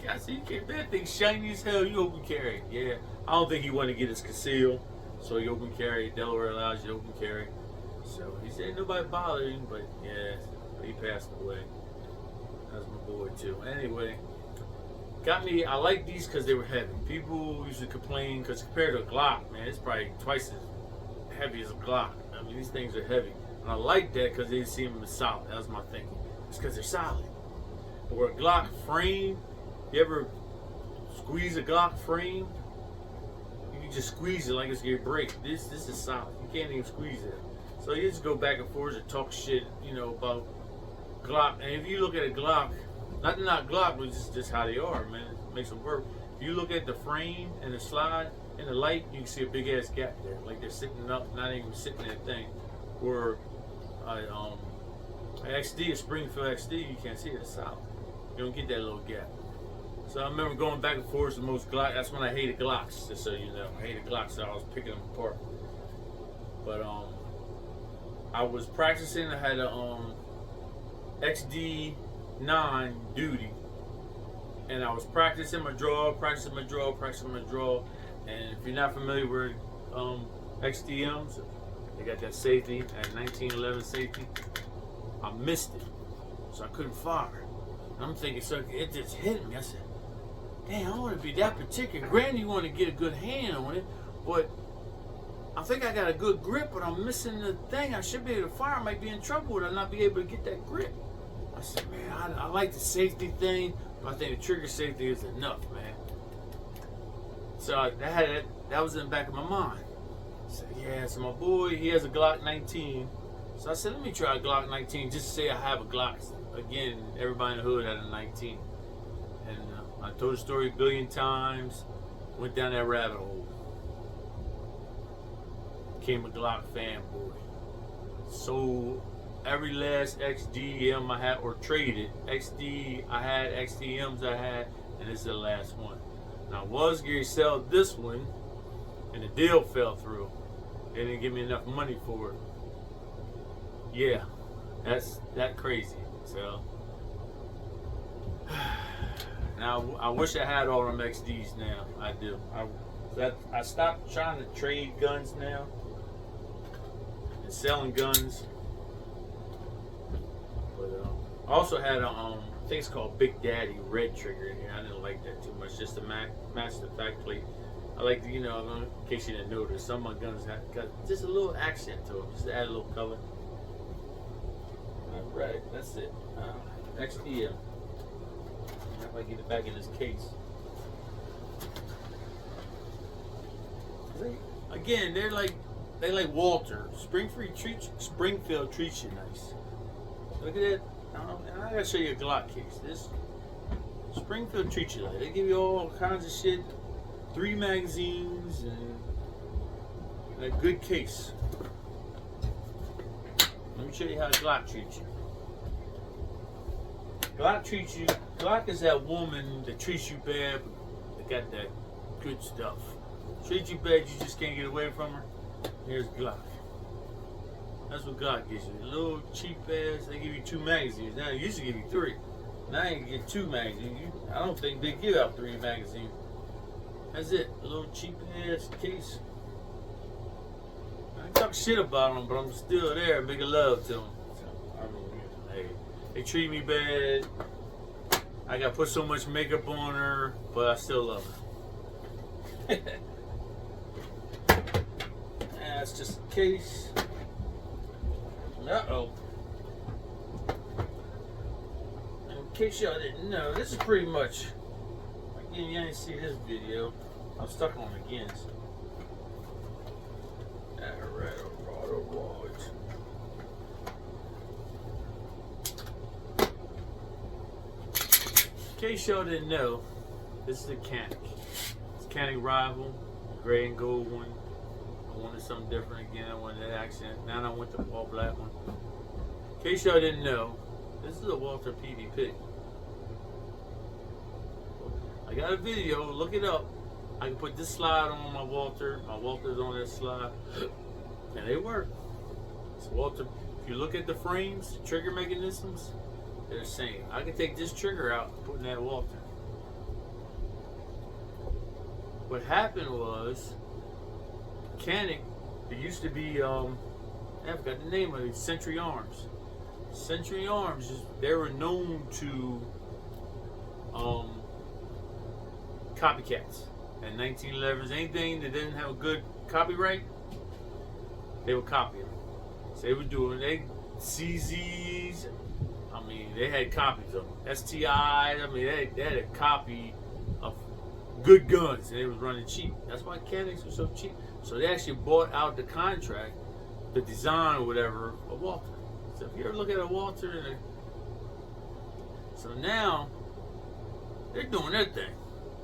S1: I see you can't, that thing shiny as hell, you open carry. Yeah, I don't think he wanted to get his conceal, so he open carry. Delaware allows you to open carry. So he said nobody bothered him, but yeah, he passed away. That was my boy too. Anyway, got me, I like these because they were heavy. People used to complain because compared to a Glock, man, it's probably twice as heavy as a Glock. I mean, these things are heavy. And I like that because they seem solid. That was my thinking. It's because they're solid. Or a Glock frame, you ever squeeze a Glock frame? You can just squeeze it like it's gonna break. This is solid. You can't even squeeze it. So you just go back and forth and talk shit, you know, about Glock. And if you look at a Glock, not Glock, but just how they are, man. It makes them work. If you look at the frame and the slide and the light, you can see a big ass gap there. Like they're sitting up, not even sitting in that thing. Or XD, a Springfield XD, you can't see it, it's solid. You don't get that little gap. So I remember going back and forth with most Glock. That's when I hated Glocks, just so you know. I hated Glocks, so I was picking them apart. But I was practicing. I had a XD9 duty, and I was practicing my draw. And if you're not familiar with XDMs, they got that safety, at 1911 safety. I missed it, so I couldn't fire. And I'm thinking, so it just hit me. I said, damn, I want to be that particular. Granted, you want to get a good hand on it, but I think I got a good grip, but I'm missing the thing. I should be able to fire. I might be in trouble with it. I'll not be able to get that grip. I said, man, I like the safety thing, but I think the trigger safety is enough, man. So that was in the back of my mind. I said, yeah, so my boy, he has a Glock 19. So I said, let me try a Glock 19 just to say I have a Glock. Again, everybody in the hood had a 19. And I told the story a billion times, went down that rabbit hole. Became a Glock fanboy. Sold every last XDM I had, or traded. XD I had, XDMs I had, and this is the last one. And I was going to sell this one, and the deal fell through. They didn't give me enough money for it. Yeah, that's that crazy. So now I wish I had all them XDs now. I do. I stopped trying to trade guns now and selling guns. But I also had a I think it's called Big Daddy red trigger in here. I didn't like that too much, just to match the fact plate. I like to, you know, in case you didn't notice, some of my guns have got just a little accent to them, just to add a little color. Alright, that's it. XDM. If I get it back in this case. Again, they like Walther. Springfield treats you nice. Look at that. I gotta show you a Glock case. This Springfield treats you like. They give you all kinds of shit. 3 magazines and a good case. Let me show you how Glock treats you. Glock is that woman that treats you bad, but they got that good stuff. Treat you bad, you just can't get away from her. Here's Glock. That's what Glock gives you. A little cheap ass, they give you 2 magazines. Now, they used to give you 3. Now you can get 2 magazines. I don't think they give out 3 magazines. That's it. A little cheap ass case. I talk shit about them, but I'm still there. Big love to them. So, I mean, hey, they treat me bad. I got to put so much makeup on her, but I still love her. That's just a case. Uh-oh. In case y'all didn't know, this is pretty much, again, you didn't see this video. I'm stuck on it again. Alright. case y'all didn't know, this is a Canic. It's Canic Rival, gray and gold one. I wanted something different again. I wanted that accent. Now I went the all black one. In case y'all didn't know, this is a Walther PDP. I got a video. Look it up. I can put this slide on my Walther. My Walther's on that slide, and they work. It's Walther. If you look at the frames, the trigger mechanisms, they're the same. I can take this trigger out and put in that Walther. What happened was, Canic, it used to be, I forgot the name of it, Century Arms. Century Arms, they were known to copycats. And 1911s, anything that didn't have a good copyright, they would copy them. So they were doing, CZs, I mean, they had copies of them. STIs, I mean, they had a copy of good guns, and they was running cheap. That's why Canics were so cheap. So they actually bought out the contract, the design or whatever, of Walther. So if you ever look at a Walther, so now they're doing their thing.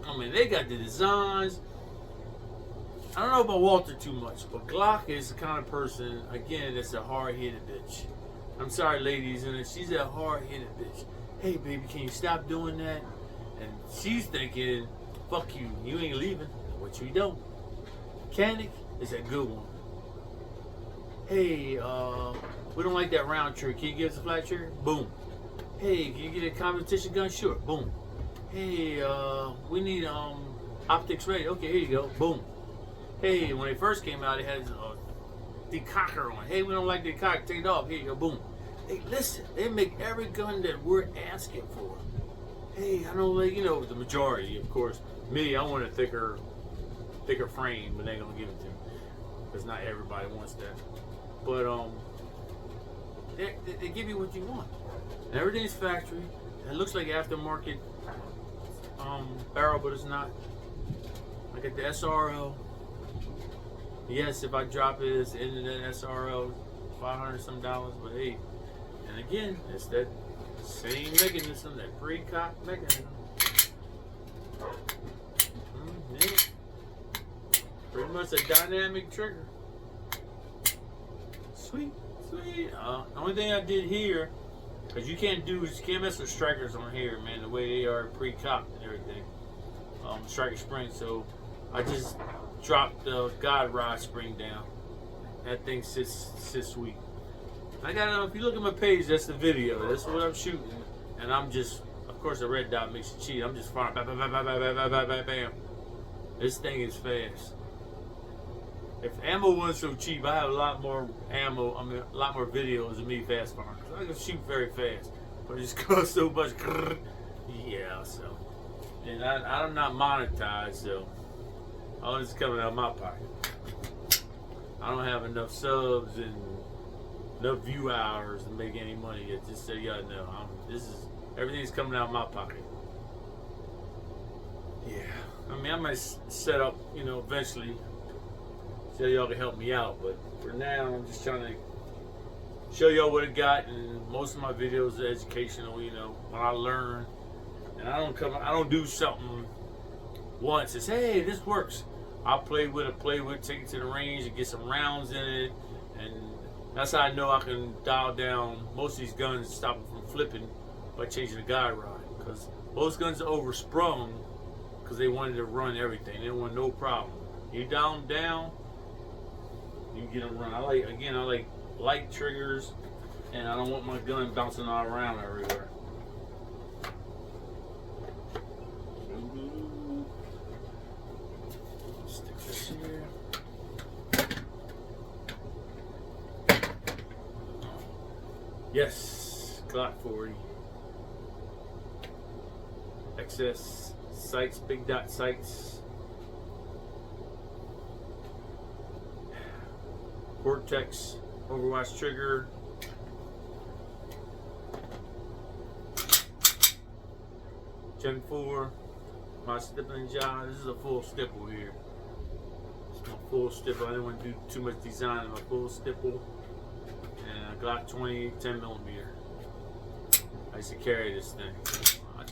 S1: I mean, they got the designs. I don't know about Walther too much, but Glock is the kind of person, again, that's a hard-headed bitch. I'm sorry, ladies, and she's a hard-headed bitch. Hey, baby, can you stop doing that? And she's thinking, fuck you, you ain't leaving, which we don't. Canic is a good one. Hey, we don't like that round trigger. Can you give us a flat trigger? Boom. Hey, can you get a competition gun? Sure. Boom. Hey, we need optics ready. Okay, here you go. Boom. Hey, when they first came out, they had a decocker on. Hey, we don't like the decocker. Take it off. Here you go. Boom. Hey, listen, they make every gun that we're asking for. Hey, I don't like, the majority, of course. Me, I want a thicker frame, but they ain't gonna give it to me because not everybody wants that. But they give you what you want. And everything's factory. It looks like aftermarket barrel, but it's not. I got the SRL. Yes, if I drop it, it's into that SRL, $500 some, but hey, and again, it's that same mechanism, that pre-cock mechanism. Yeah. Pretty much a dynamic trigger. Sweet, sweet. The only thing I did here, because you can't mess with strikers on here, man, the way they are pre-cocked and everything. Striker spring, so I just dropped the guide rod spring down. That thing sits sweet. I got, if you look at my page, that's the video. That's what I'm shooting. And I'm just, of course the red dot makes you cheat. I'm just firing, bam, bam, bam, bam, bam, bam, bam, bam, bam. This thing is fast. If ammo wasn't so cheap, I have a lot more ammo, a lot more videos of me fast firing. I can shoot very fast, but it just costs so much. Yeah, so. And I'm not monetized, so all this is coming out of my pocket. I don't have enough subs and enough view hours to make any money yet. Just so y'all know, everything's coming out of my pocket. Yeah, I mean, I might set up, eventually, so y'all can help me out. But for now, I'm just trying to show y'all what I got, and most of my videos are educational. When I learn, and I don't do something once. It's, hey, this works. I'll play with it, take it to the range, and get some rounds in it, and that's how I know I can dial down most of these guns, stop them from flipping by changing the guide rod. Because most guns are oversprung because they wanted to run everything. They didn't want no problem. You dial them down, you get them run. I like light triggers, and I don't want my gun bouncing all around everywhere. Stick this here. Yes, Glock 40. XS sights, big dot sights. Vortex Overwatch trigger. Gen 4. My stippling job. This is a full stipple here. It's my full stipple. I didn't want to do too much design in my full stipple. And a Glock 20, 10mm. I used to carry this thing.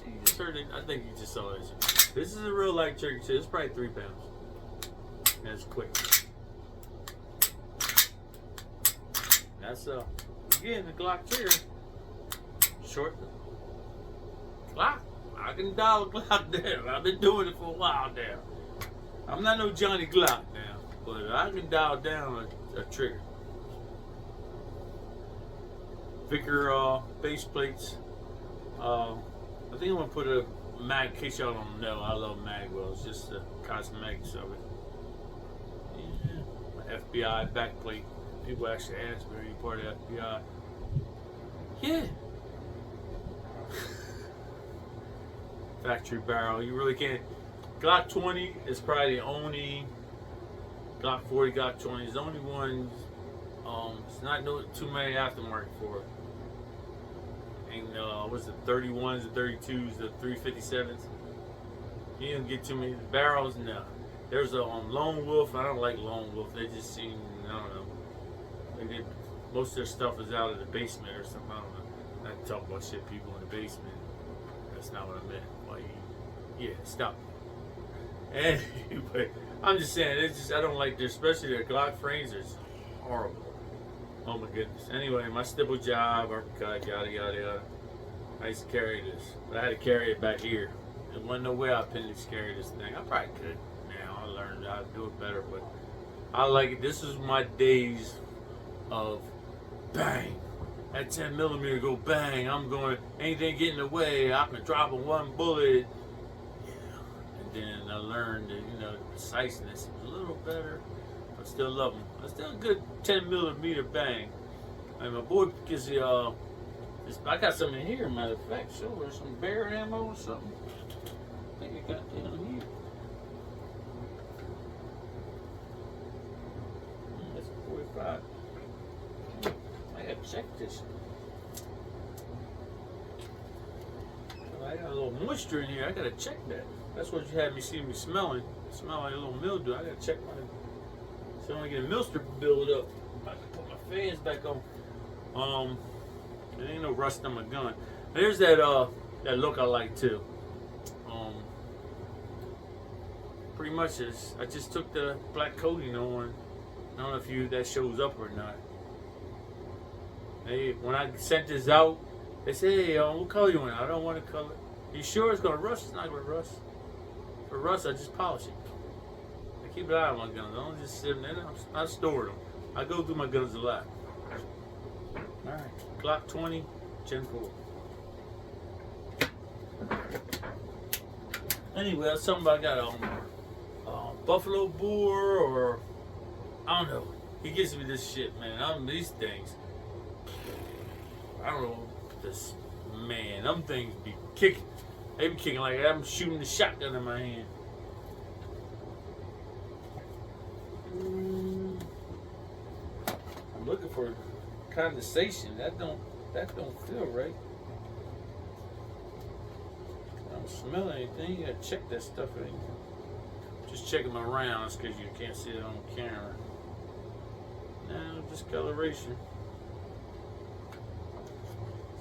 S1: You just heard it. I think you just saw this. This is a real light trigger too. It's probably 3 pounds. And it's quick. That's again the Glock trigger. Short. Glock. I can dial a Glock down. I've been doing it for a while now. I'm not no Johnny Glock now, but I can dial down a trigger. Vicker base plates. I think I'm gonna put a mag. In case y'all don't know, I love mag wells. Just the cosmetics of it. Yeah. My FBI back plate. People actually ask me, are you part of the FBI? Yeah. Factory barrel. You really can't. Glock 20 is probably the only. Glock 40, Glock 20 is the only one. It's not too many aftermarket for it. And what's the 31s, the 32s, the 357s? You didn't get too many barrels. No. There's a Lone Wolf. I don't like Lone Wolf. They just seem, I don't know. Most of their stuff is out of the basement or something. I don't know. Not talk about shit people in the basement. That's not what I meant. Like, yeah, stop. Anyway, I'm just saying, it's just I don't like their, especially their Glock frames. It's horrible. Oh my goodness. Anyway, my stipple job, uppercut, yada yada yada. I used to carry this, but I had to carry it back here. There wasn't no way I couldn't carry this thing. I probably could. Now I learned how to do it better, but I like it. This is my days of bang. That 10 millimeter go bang. I'm going, anything get in the way. I can drop a one bullet. Yeah. And then I learned that, you know, the preciseness is a little better. I still love them. I still a good 10 millimeter bang. And my boy gets the, I got some in here, matter of fact. So there's some bear ammo or something. I think I got down here. That's 45. I gotta check this. I got a little moisture in here. I gotta check that. That's what you had me see me smelling. Smell like a little mildew. I gotta check my. So I don't get a milster build up. I can put my fans back on. There ain't no rust on my gun. There's that that look I like too. Pretty much is. I just took the black coating on. I don't know if that shows up or not. Hey, when I sent this out, they say, hey, what color you want? I don't want to color. You sure it's gonna rust? It's not gonna rust. For rust, I just polish it. I keep an eye on my guns. I don't just sit them there. I store them. I go through my guns a lot. All right, Glock 20, Gen 4. Anyway, that's something I got Buffalo Boar or I don't know. He gives me this shit, man. These things. I don't know. This man, them things be kicking. They be kicking like I'm shooting the shotgun in my hand. I'm looking for condensation. That don't feel right. I don't smell anything. You gotta check that stuff in. Just checking my rounds because you can't see it on camera. No, discoloration.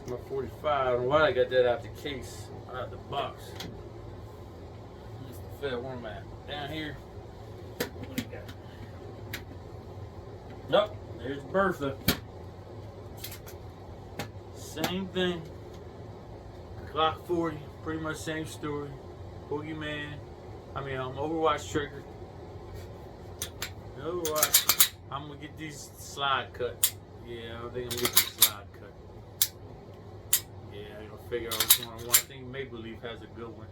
S1: It's my 45. I don't know why I got that out the case, out the box. That's the fat one man. Down here. What do you got? Nope, there's Bertha. Same thing. Glock 40, pretty much same story. Boogeyman. Overwatch trigger. Overwatch. I'm gonna get these slide cut. Yeah, I think I'm gonna get these slide cut. Yeah, I'm gonna figure out which one I want. I think Maple has a good one.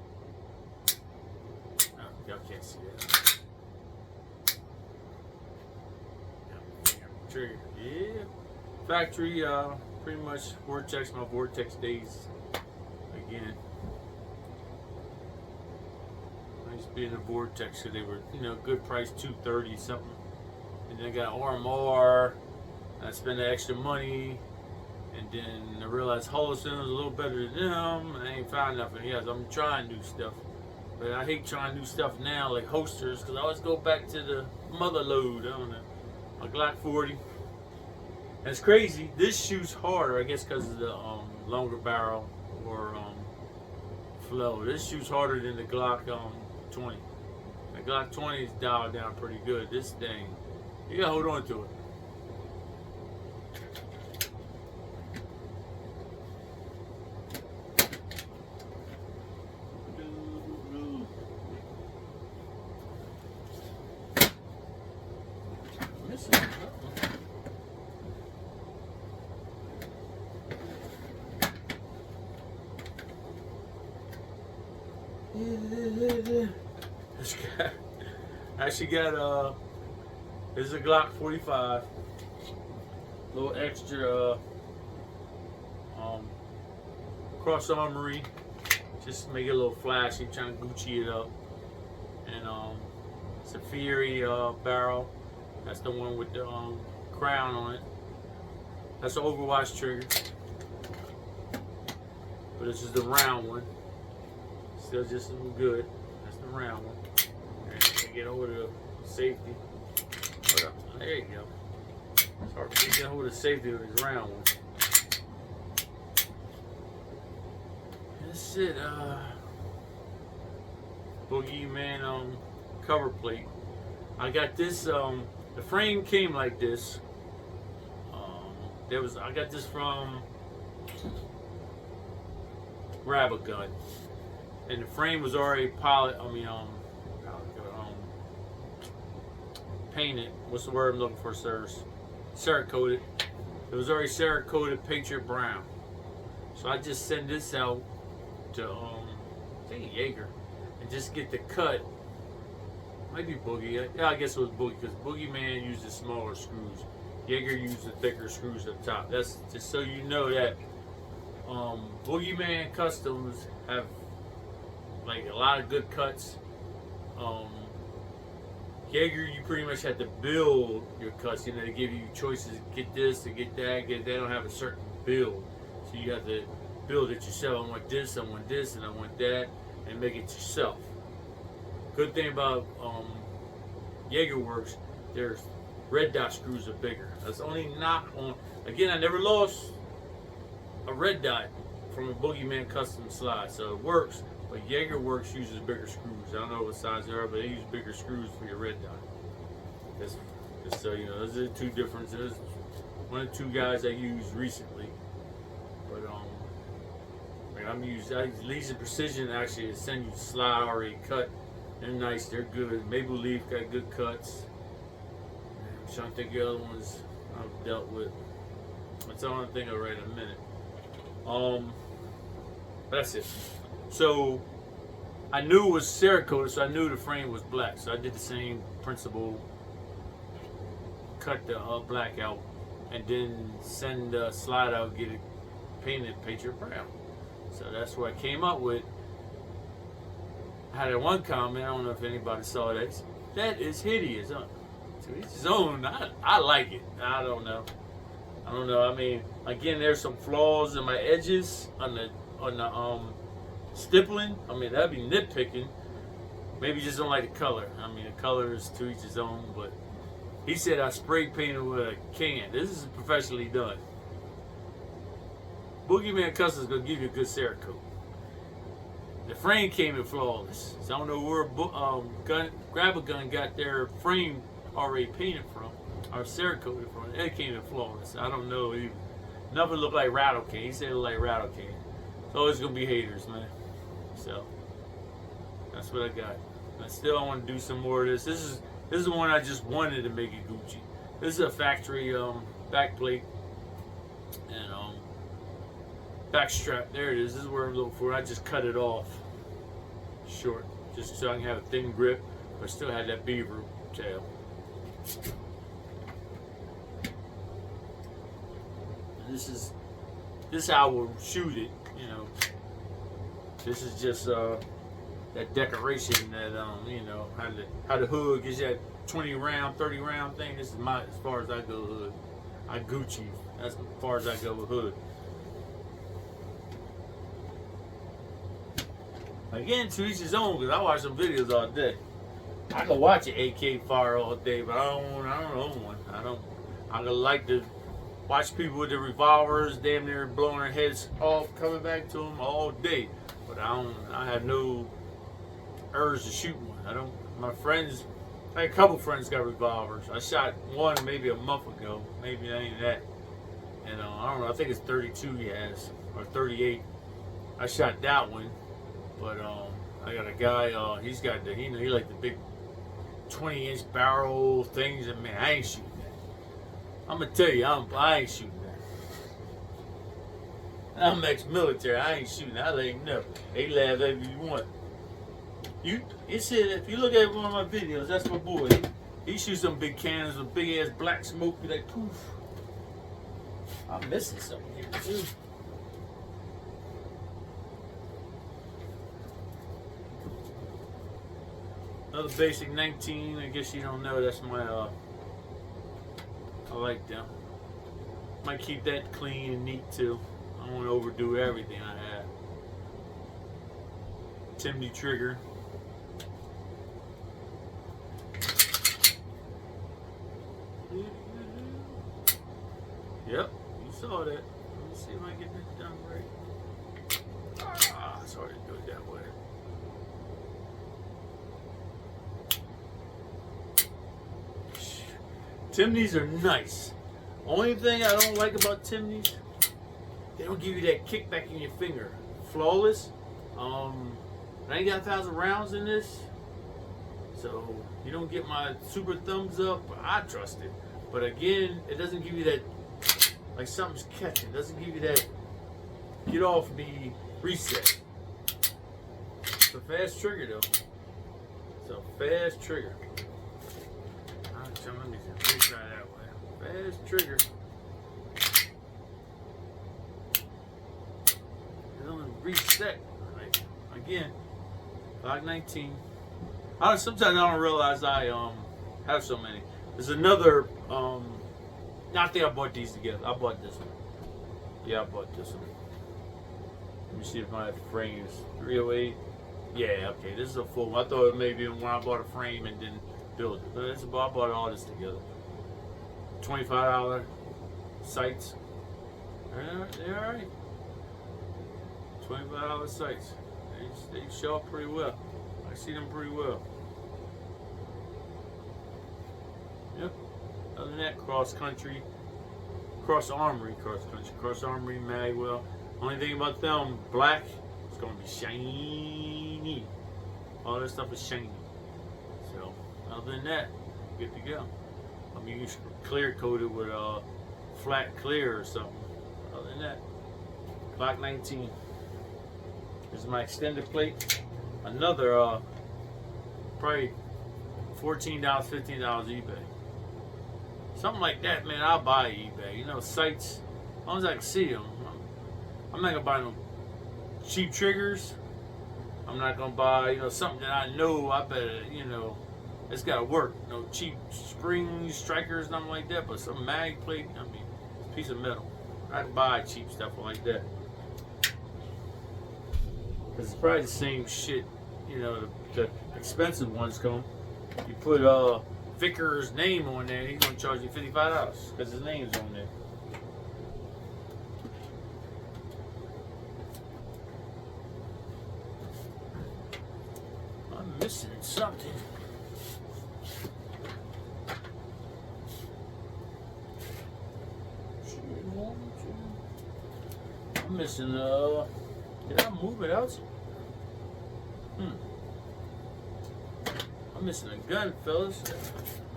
S1: Oh, y'all can't see that. Trigger. Yeah. Factory, pretty much Vortex, my Vortex days again. I used to be in the Vortex because they were, good price, $230 something. And then I got RMR, and I spent the extra money, and then I realized Holliston was a little better than them. I ain't found nothing. Yes, I'm trying new stuff. But I hate trying new stuff now, like holsters, because I always go back to the mother load. I don't know. My Glock 40. And it's crazy. This shoots harder, I guess, because of the longer barrel, or flow. This shoots harder than the Glock 20. The Glock 20 is dialed down pretty good. This thing, you gotta hold on to it. This guy actually got this is a Glock 45, little extra cross armory, just to make it a little flashy, trying to Gucci it up. And it's a Fury barrel. That's the one with the crown on it. That's an Overwatch trigger, but this is the round one. Still just a little good. That's the round one. And get over the safety. There you go. It's hard to get over the safety of this round one. That's it. Boogeyman cover plate. I got this. The frame came like this. I got this from Grab a Gun. And the frame was already painted. What's the word I'm looking for, sirs? Cerakoted. It was already Cerakoted Patriot Brown. So I just send this out to I think Jaeger and just get the cut. Might be Boogie. Yeah, I guess it was Boogie because Boogeyman uses smaller screws. Jaeger used the thicker screws up top. That's just so you know that Boogeyman Customs have like a lot of good cuts. Jaeger, you pretty much have to build your cuts. You know, they give you choices. Get this, to get that. They don't have a certain build, so you have to build it yourself. I want this, and I want that, and make it yourself. Good thing about Jaeger Works, their red dot screws are bigger. That's the only knock on. Again, I never lost a red dot from a Boogeyman Custom slide, so it works. But Jaeger Works uses bigger screws. I don't know what size they are, but they use bigger screws for your red dot. Just so you know, those are the two differences. One of the two guys I used recently. But I'm using Legion Precision actually to send you slide already cut. They're nice, they're good. Maple Leaf got good cuts. I'm trying to think of the other ones I've dealt with. That's all I'm thinking of right in a minute. That's it. So I knew it was Cerakoted, so I knew the frame was black. So I did the same principle, cut the black out, and then send the slide out, get it painted Patriot Brown. So that's what I came up with. I had one comment, I don't know if anybody saw that. That is hideous. To each his own. I like it. I don't know. I mean, again, there's some flaws in my edges on the stippling. I mean, that'd be nitpicking. Maybe you just don't like the color. I mean, the color is to each his own, but he said I spray painted with a can. This is professionally done. Boogeyman Customs gonna give you a good Cerakote. The frame came in flawless. So I don't know where Grab a Gun got their frame already painted from, or Cerakoted from. It came in flawless. I don't know either. Nothing looked like rattle cane. He said it looked like rattle cane. It's always gonna be haters, man. So that's what I got. I want to do some more of this. This is the one I just wanted to make it Gucci. This is a factory back plate and back strap. There it is. This is where I'm looking for. I just cut it off short, just so I can have a thin grip, but still had that beaver tail. And this is how I will shoot it. You know, this is just that decoration that you know, how the hood gets that 20 round, 30 round thing. This is as far as I go hood. I Gucci. That's as far as I go with hood. Again, to each his own, because I watch some videos all day. I can watch an AK fire all day, but I don't own one. I like to watch people with their revolvers, damn near blowing their heads off, coming back to them all day. But but I have no urge to shoot one. I don't. My friends, I had a couple friends got revolvers. I shot one maybe a month ago. Maybe it ain't that. And I don't know. I think it's 32 he has or 38. I shot that one, but I got a guy. He's got the he like the big 20-inch barrel things, and man, I ain't shooting that. I'm gonna tell you, I ain't shooting that. I'm ex-military. I ain't shooting that. I let him know. They laugh at you want. It said if you look at one of my videos, that's my boy. He shoots some big cannons with big ass black smoke. Be like poof. I'm missing something here too. Another basic 19. I guess you don't know. That's my. I like them. Might keep that clean and neat too. I don't want to overdo everything I have. Timney trigger. Yep, you saw that. Let me see if I can get this done right. It's hard to do it that way. Timneys are nice. Only thing I don't like about Timneys, they don't give you that kickback in your finger. Flawless. I ain't got 1,000 rounds in this, so you don't get my super thumbs up. I trust it, but again, it doesn't give you that like something's catching. It doesn't give you that get off me reset. It's a fast trigger though. It's a fast trigger. Let me try that way. Fast trigger. It doesn't reset. Like, again, Glock 19. Sometimes I don't realize I have so many. There's another. I think I bought these together. I bought this one. Yeah, I bought this one. Let me see if my frame is 308. Yeah, okay. This is a full one. I thought it may be when I bought a frame and then build it. But I bought all this together. $25 sights. They're alright. $25 sights. They show up pretty well. I see them pretty well. Yep. Other than that, cross armory, Magwell. Only thing about them, black, it's gonna be shiny. All that stuff is shiny. So, other than that, good to go. I mean, you should clear coat it with flat clear or something. Other than that, Glock 19. This is my extended plate. Another probably $14, $15 eBay. Something like that, man. I'll buy eBay. You know, sights. As long as I can see them. I'm not gonna buy no cheap triggers. I'm not gonna buy, something that I know. I better, it's gotta work. No cheap spring strikers, nothing like that. But some mag plate. I mean, it's a piece of metal. I can buy cheap stuff like that. Cause it's probably the same shit. The expensive ones come. You put Vicker's name on there, he's gonna charge you $55 because his name's on there. I'm missing something. I'm missing did I move it out? I'm missing a gun, fellas.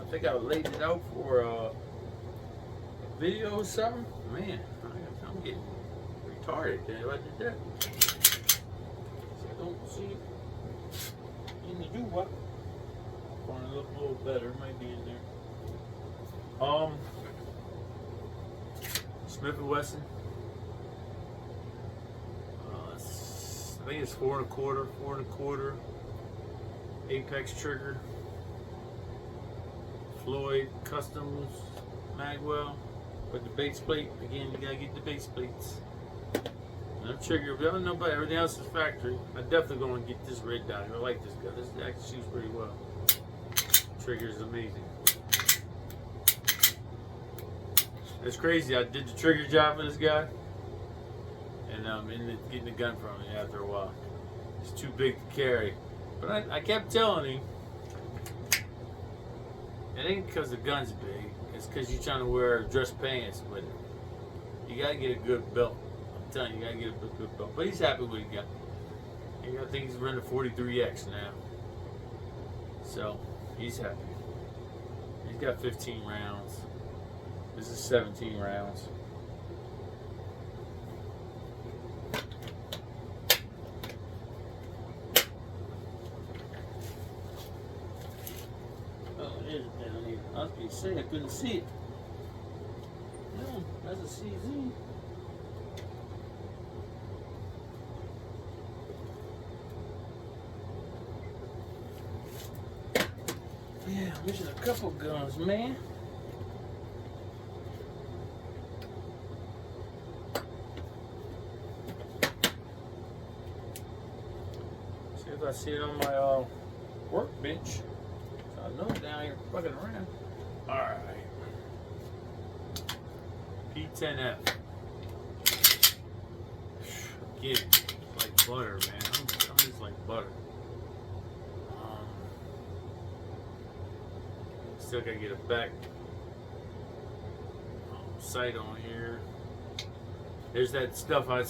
S1: I think I laid it out for a video or something. Man, I'm getting retarded there. I did that. I don't see it in the do-what. Want to look a little better. It might be in there. Smith & Wesson. I think it's 4 1/4. Apex trigger. Floyd Customs Magwell. With the base plate. Again, you gotta get the base plates. And I'm trigger. If I don't know about everything else is factory, I definitely gonna get this red dot. I like this gun. This actually shoots pretty well. Trigger is amazing. It's crazy. I did the trigger job for this guy, and ended up getting the gun from him after a while. It's too big to carry. But I kept telling him, it ain't because the gun's big. It's because you're trying to wear dress pants with it. You gotta get a good belt. I'm telling you, you gotta get a good belt. But he's happy with what he got. I think he's running a 43X now. So, he's happy. He's got 15 rounds. This is 17 rounds. Oh, it is down here. I was going to say I couldn't see it. No, that's a CZ. Yeah, I'm missing a couple guns, man. See if I see it on my workbench. So I know it's down here fucking around. Alright. P10F. Again, it's like butter, man. I'm just like butter. Still gotta get a back sight on here. There's that stuff I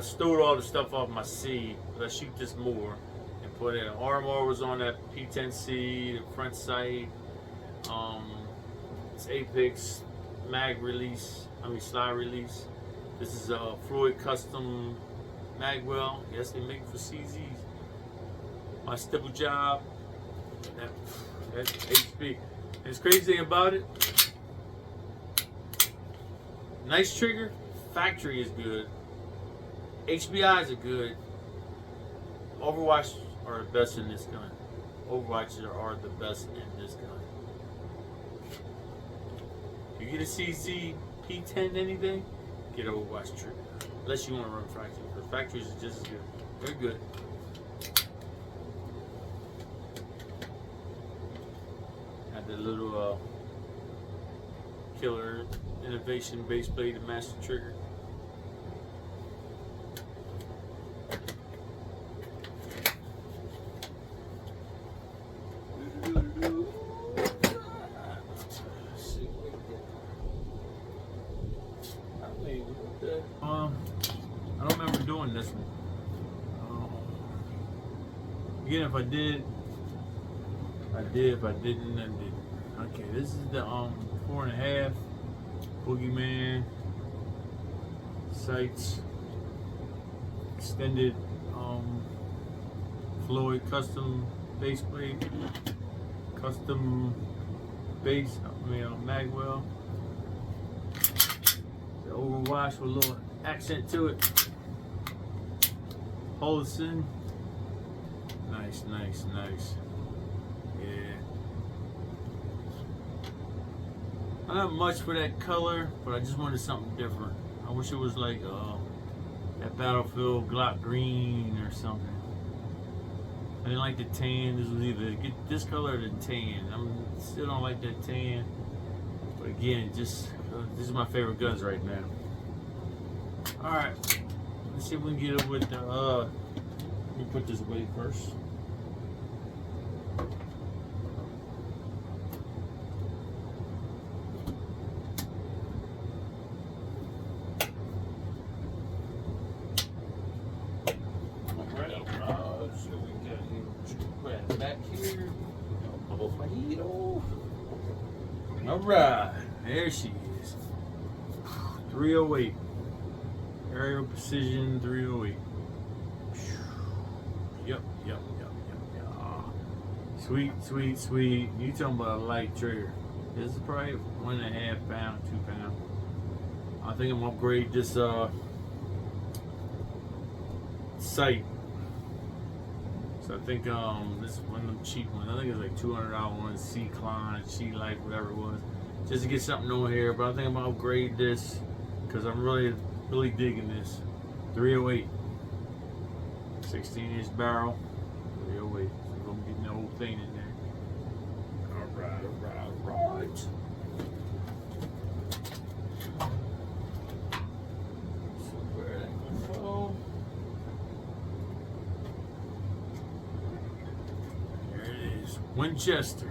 S1: stowed all the stuff off my C, but I shoot this more and put in. RMR was on that P10C, the front sight. It's Apex mag release. Slide release. This is a Floyd custom magwell. Yes, they make it for CZs. My stipple job. That's HP. And the crazy thing about it, nice trigger, factory is good, HBIs are good, Overwatch are the best in this gun. Overwatches are the best in this gun. If you get a CZ P10 anything, get an Overwatch trigger. Unless you want to run factory, because factories are just as good. They're good. The little killer innovation base plate and master trigger. I don't remember doing this one. Again, if I did, I did. If I didn't, I didn't. Okay, this is the 4.5 Boogeyman sights, extended Floyd custom base plate, custom base, magwell. The Overwatch with a little accent to it. Hold this in. Nice, nice, nice. Yeah. I don't have much for that color, but I just wanted something different. I wish it was like that Battlefield Glock green or something. I didn't like the tan. This was either get this color or the tan. I still don't like that tan. But again, this is my favorite guns right now. All right, let's see if we can get it with the. Let me put this away first. Alright, there she is. 308. Aerial precision 308. Yep. Sweet, sweet, sweet. You talking about a light trigger. This is probably 1.5 pound, 2 pound. I think I'm gonna upgrade this sight. So I think this is one of them cheap ones. I think it's like $200 one, C-Cline, C-Life, whatever it was. Just to get something on here, but I think I'm gonna upgrade this because I'm really digging this. 308. 16-inch barrel. 308. So I'm gonna get the whole thing in there. Alright. So where that gonna go? Winchester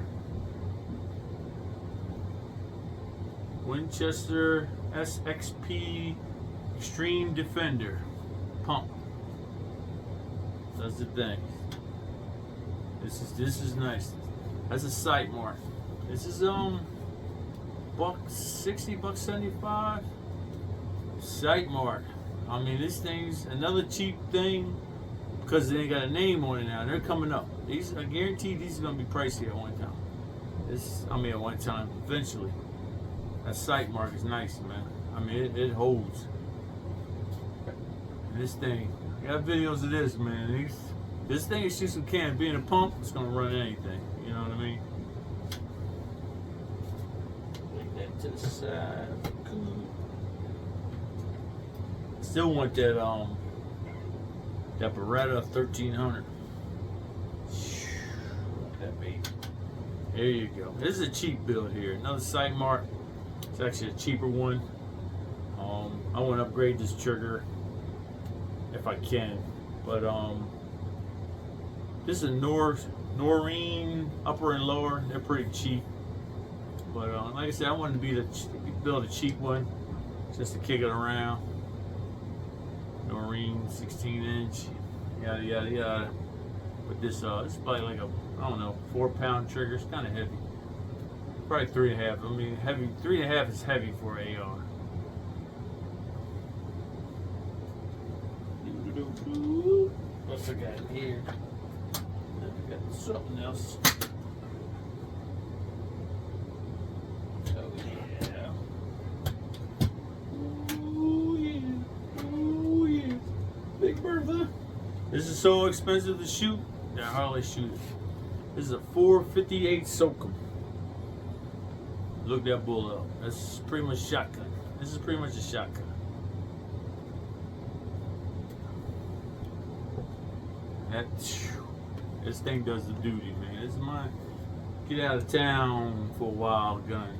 S1: SXP Extreme Defender pump. That's the thing. This is nice. That's a sight mark. This is $160, $175. Sight mark. I mean, this thing's another cheap thing because they ain't got a name on it now. They're coming up. These, I guarantee these are gonna be pricey at one time. At one time, eventually. That sight mark is nice, man. I mean, it holds. And this thing, I got videos of this, man. This thing is just a can. Being a pump, it's gonna run anything. You know what I mean? Take that to the side. Cool. Still want that Beretta 1300. That baby. There you go. This is a cheap build here. Another sight mark. It's actually a cheaper one. I want to upgrade this trigger if I can, but this is a Noreen upper and lower. They're pretty cheap, but like I said, I wanted to build a cheap one just to kick it around. Noreen 16-inch, yada yada yada. But this it's probably like a, I don't know, 4-pound trigger. It's kind of heavy. Probably 3.5. I mean, heavy. 3.5 is heavy for AR. What's I got here? I got something else. Oh yeah. Ooh yeah. Ooh yeah. Big Bertha. This is so expensive to shoot that I hardly shoot it. This is a 458 Soakum. Look that bull up. That's pretty much shotgun. This is pretty much a shotgun. This thing does the duty, man. This is my get out of town for a while gun.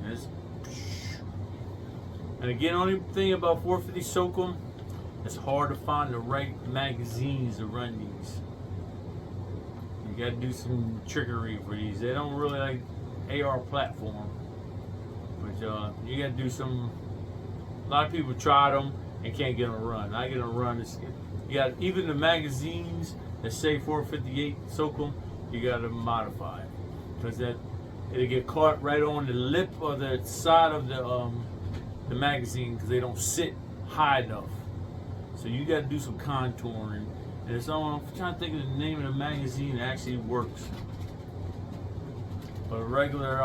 S1: And again, only thing about 450 Soakum, it's hard to find the right magazines to run these. You gotta do some trickery for these. They don't really like AR platform. But you gotta do some. A lot of people tried them and can't get them to run. I get them to run. You got even the magazines that say 458 Soakum, you gotta modify it because it'll get caught right on the lip or the side of the magazine because they don't sit high enough. So you gotta do some contouring. And it's I'm trying to think of the name of the magazine that actually works. But regular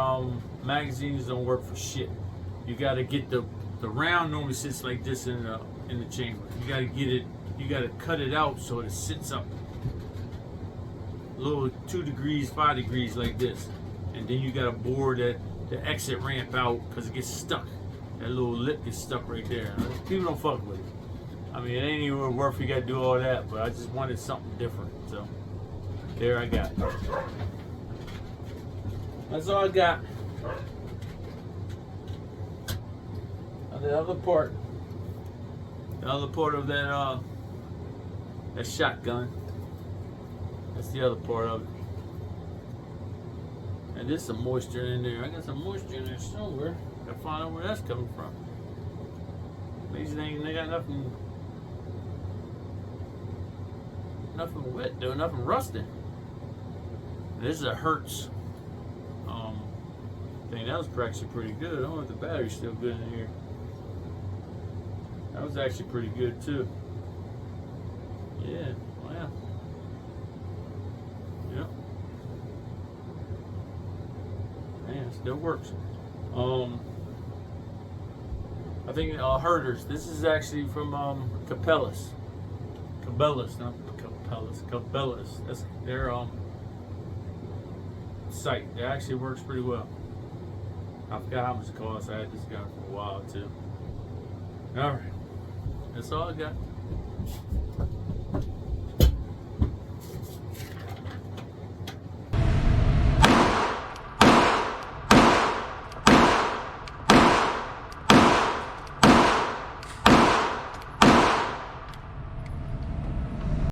S1: magazines don't work for shit. You gotta get the round normally sits like this in the chamber. You gotta get it. You gotta cut it out so it sits up a little 2 degrees, 5 degrees like this, and then you gotta bore the exit ramp out because it gets stuck. That little lip gets stuck right there. People don't fuck with it. I mean, it ain't even worth you gotta do all that. But I just wanted something different. So there I got. That's all I got. The other part of that shotgun. That's the other part of it. And there's some moisture in there. I got some moisture in there somewhere. Gotta find out where that's coming from. These things, they got nothing wet though, nothing rusted. This is a Hertz thing. That was actually pretty good. I don't know if the battery's still good in here. That was actually pretty good too. Yeah, wow. Yep. Man, it still works. I think Herders. This is actually from Cabela's. Cabela's, not Cabela's. Cabela's. That's their site. It actually works pretty well. I forgot how much it costs. I had this gun for a while too. All right, that's all I got.